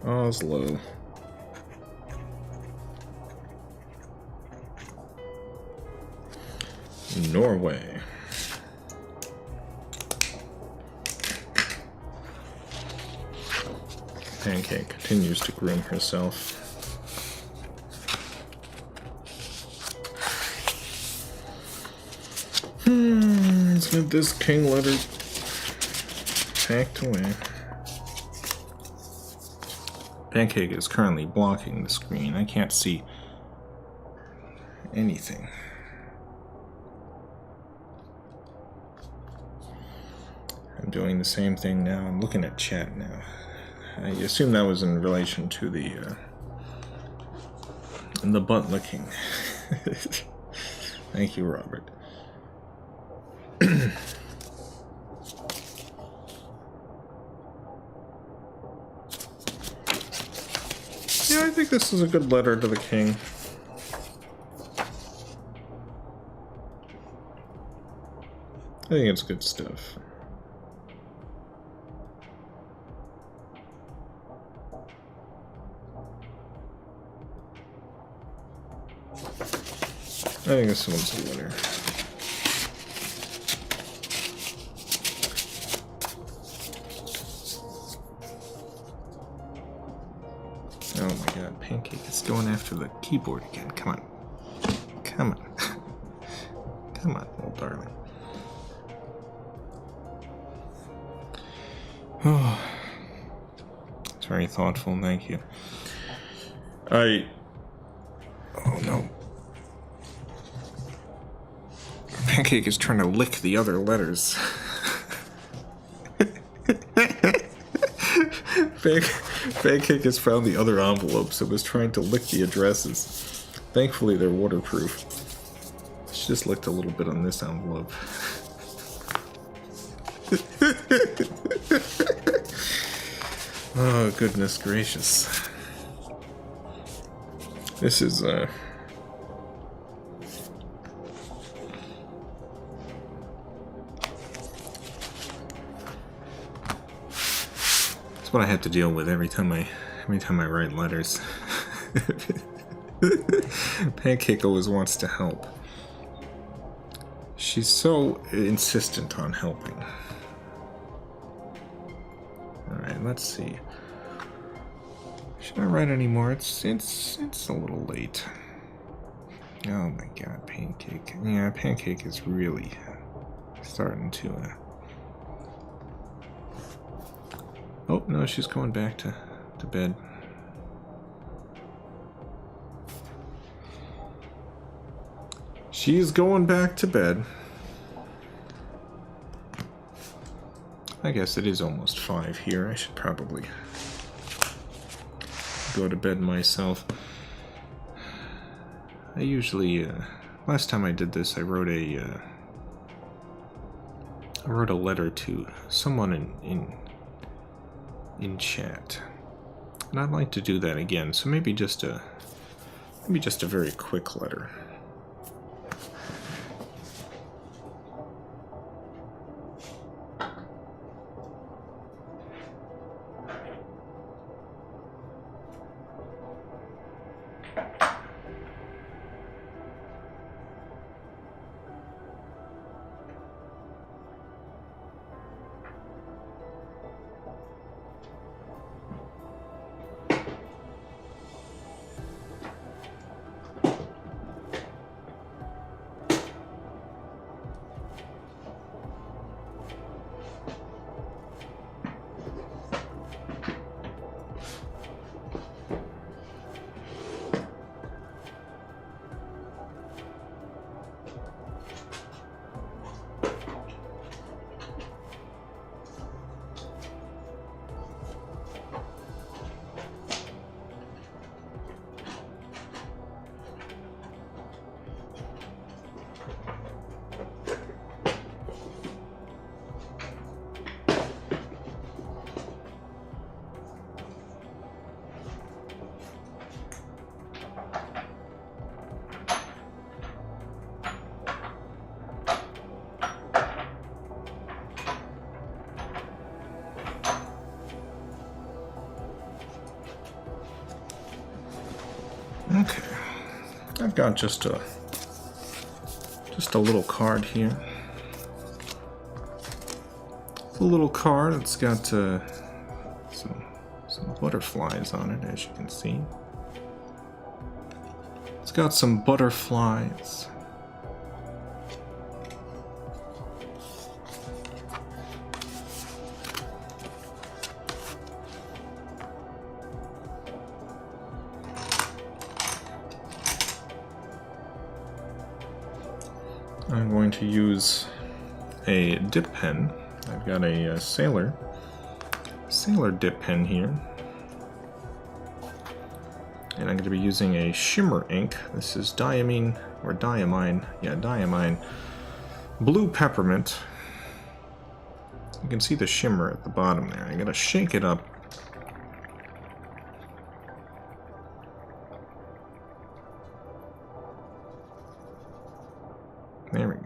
Oslo. Norway. Pancake continues to groom herself. Let's have this king letter packed away. Pancake is currently blocking the screen. I can't see anything. I'm doing the same thing now. I'm looking at chat now. I assume that was in relation to the butt licking. Thank you, Robert. Yeah, I think this is a good letter to the king. I think it's good stuff. I think this one's a winner. Oh my god, Pancake is going after the keyboard again. Come on. Come on. Come on, little darling. Oh, it's very thoughtful, thank you. Oh no. Pancake is trying to lick the other letters. Pancake has found the other envelopes and was trying to lick the addresses. Thankfully, they're waterproof. She just licked a little bit on this envelope. Oh, goodness gracious. This is, That's what I have to deal with every time I write letters. Pancake always wants to help. She's so insistent on helping. Alright, let's see. Should I write any more? It's a little late. Oh my god, Pancake. Yeah, Pancake is really starting to Oh, no, she's going back to bed. She's going back to bed. I guess it is almost 5 here. I should probably go to bed myself. I usually, last time I did this, I wrote a letter to someone in chat, and I'd like to do that again. So maybe just a very quick letter. Okay, I've got just a little card here. It's a little card. It's got some butterflies on it, as you can see. It's got some butterflies. I'm going to use a dip pen. I've got a sailor dip pen here. And I'm going to be using a shimmer ink. This is diamine blue peppermint. You can see the shimmer at the bottom there. I'm going to shake it up. There we go.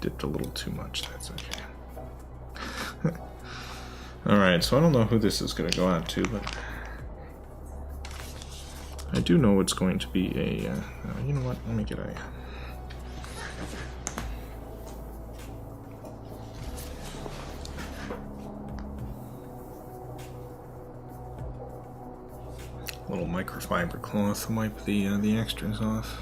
Dipped a little too much, that's okay. Alright, so I don't know who this is going to go out to, but I do know it's going to be a, you know what, let me get a little microfiber cloth to wipe the extras off.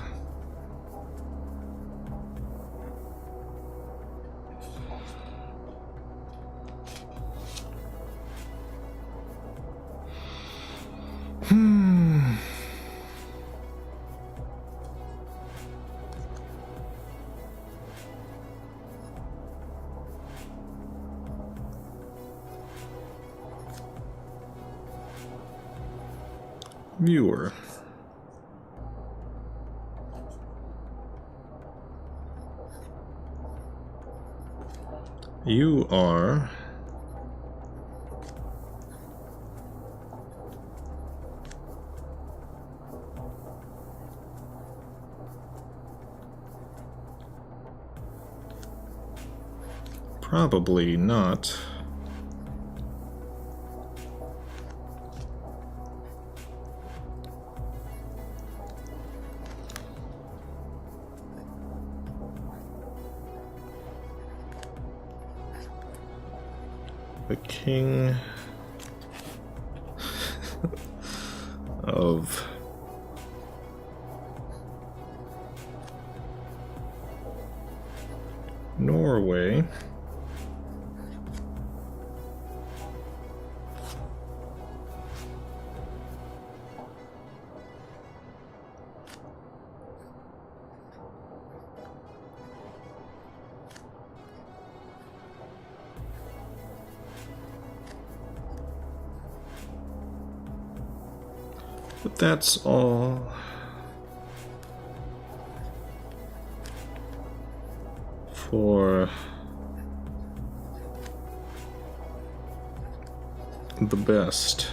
Viewer. You are probably not the king of Norway. But that's all for the best.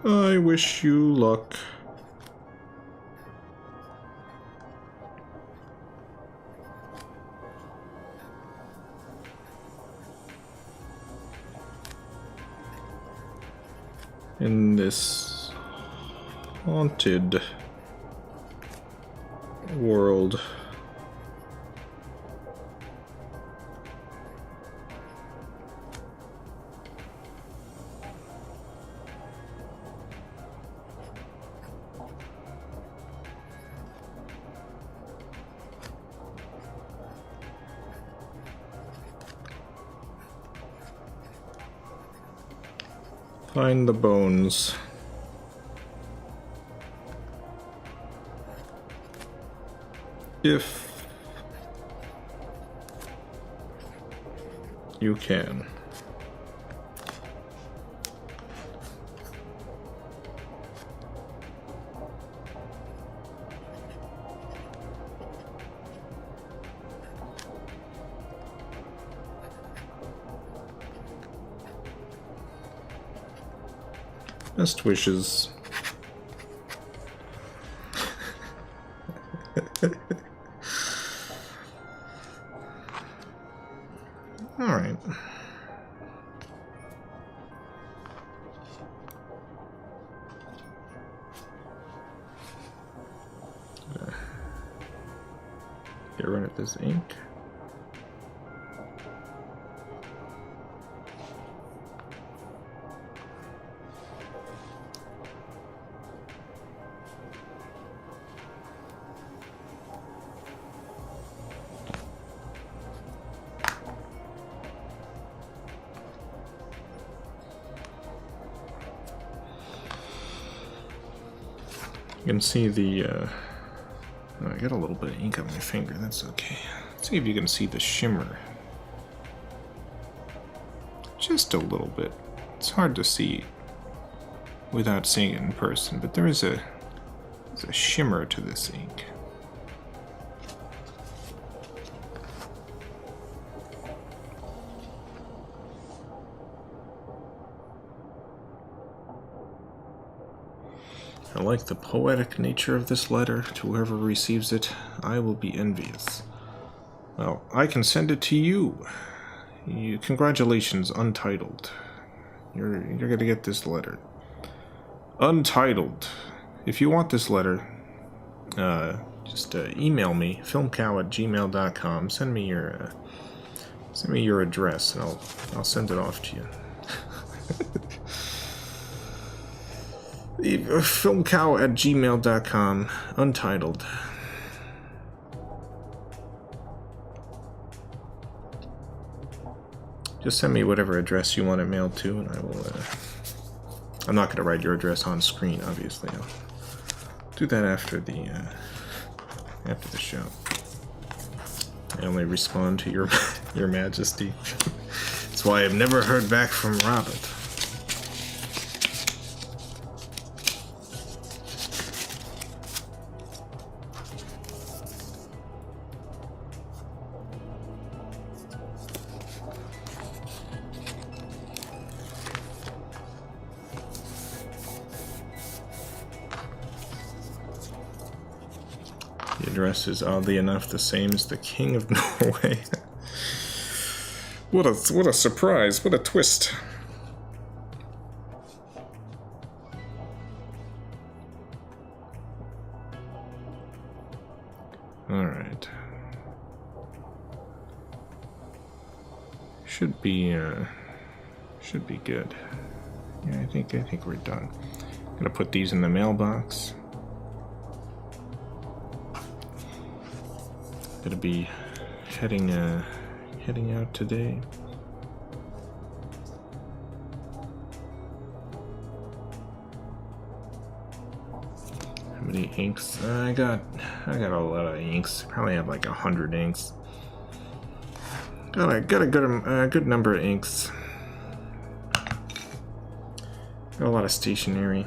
I wish you luck. In this haunted world. Find the bones. if you can. Best wishes. All right. Get rid of this ink. You can see the, oh, I got a little bit of ink on my finger, that's okay. Let's see if you can see the shimmer. Just a little bit. It's hard to see without seeing it in person, but there's a shimmer to this ink. I like the poetic nature of this letter. To whoever receives it, I will be envious. Well, I can send it to you. Congratulations, Untitled. You're gonna get this letter. Untitled. If you want this letter, just email me, filmcow@gmail.com. Send me your address, and I'll send it off to you. FilmCow@gmail.com, Untitled. Just send me whatever address you want it mailed to, and I will. I'm not going to write your address on screen, obviously. I'll do that after the show. I only respond to your Your Majesty. That's why I've never heard back from Robert. The address is oddly enough the same as the King of Norway. What a surprise, what a twist. Alright. Should be good. Yeah, I think we're done. I'm gonna put these in the mailbox. Gonna be heading out today. How many inks? I got a lot of inks. Probably have like 100 inks. Got a good number of inks. Got a lot of stationery.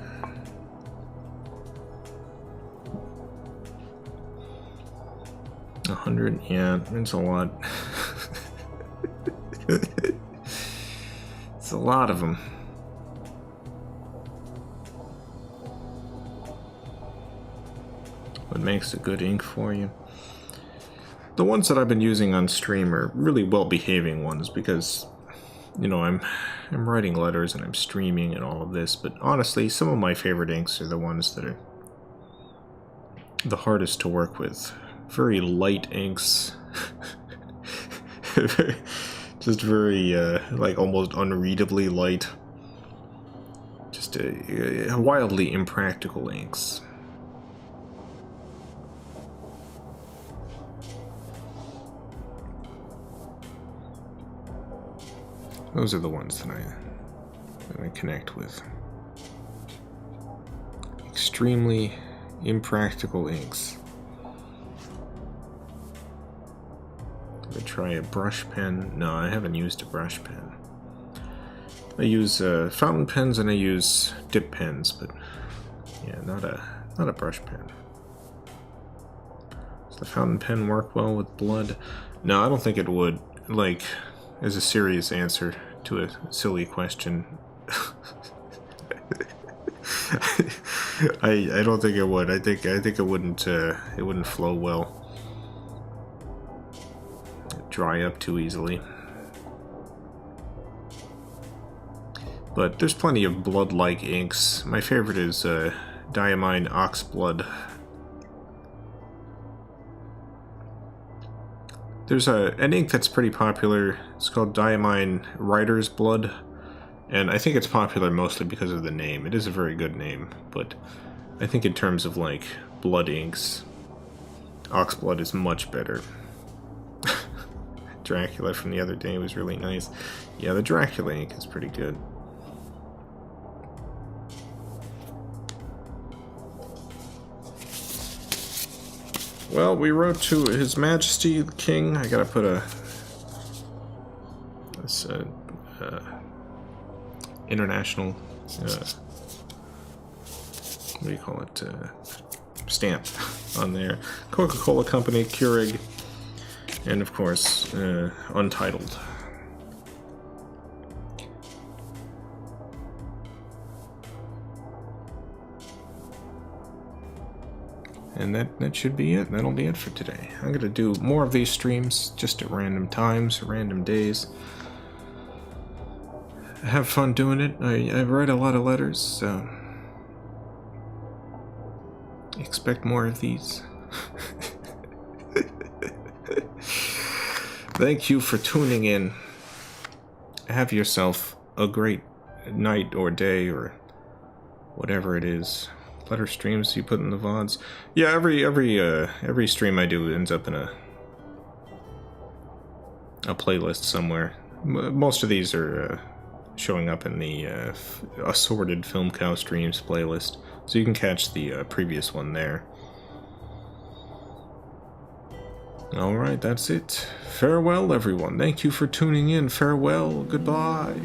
A 100, yeah, it's a lot. It's a lot of them. What makes a good ink for you? The ones that I've been using on stream are really well-behaving ones because, you know, I'm writing letters and I'm streaming and all of this, but honestly, some of my favorite inks are the ones that are the hardest to work with. Very light inks. Just very, like, almost unreadably light. Just wildly impractical inks. Those are the ones that I connect with. Extremely impractical inks. I'm gonna try a brush pen. No, I haven't used a brush pen. I use fountain pens and I use dip pens, but yeah, not a brush pen. Does the fountain pen work well with blood? No, I don't think it would. Like, as a serious answer to a silly question. I don't think it would. I think it wouldn't flow well. It'd dry up too easily. But there's plenty of blood-like inks. My favorite is Diamine Oxblood. There's an ink that's pretty popular. It's called Diamine Writer's Blood. And I think it's popular mostly because of the name. It is a very good name, but I think in terms of, like, blood inks, Oxblood is much better. Dracula from the other day was really nice. Yeah, the Dracula ink is pretty good. Well, we wrote to His Majesty the King. I gotta put this international, what do you call it, stamp on there. Coca-Cola Company, Keurig, and of course, Untitled. And that should be it. That'll be it for today. I'm going to do more of these streams just at random times, random days. I have fun doing it. I write a lot of letters, so expect more of these. Thank you for tuning in. Have yourself a great night or day or whatever it is. Letter streams you put in the VODs. Yeah, every stream I do ends up in a playlist somewhere. Most of these are showing up in the assorted FilmCow streams playlist, so you can catch the previous one there. Alright, that's it. Farewell, everyone. Thank you for tuning in. Farewell. Goodbye.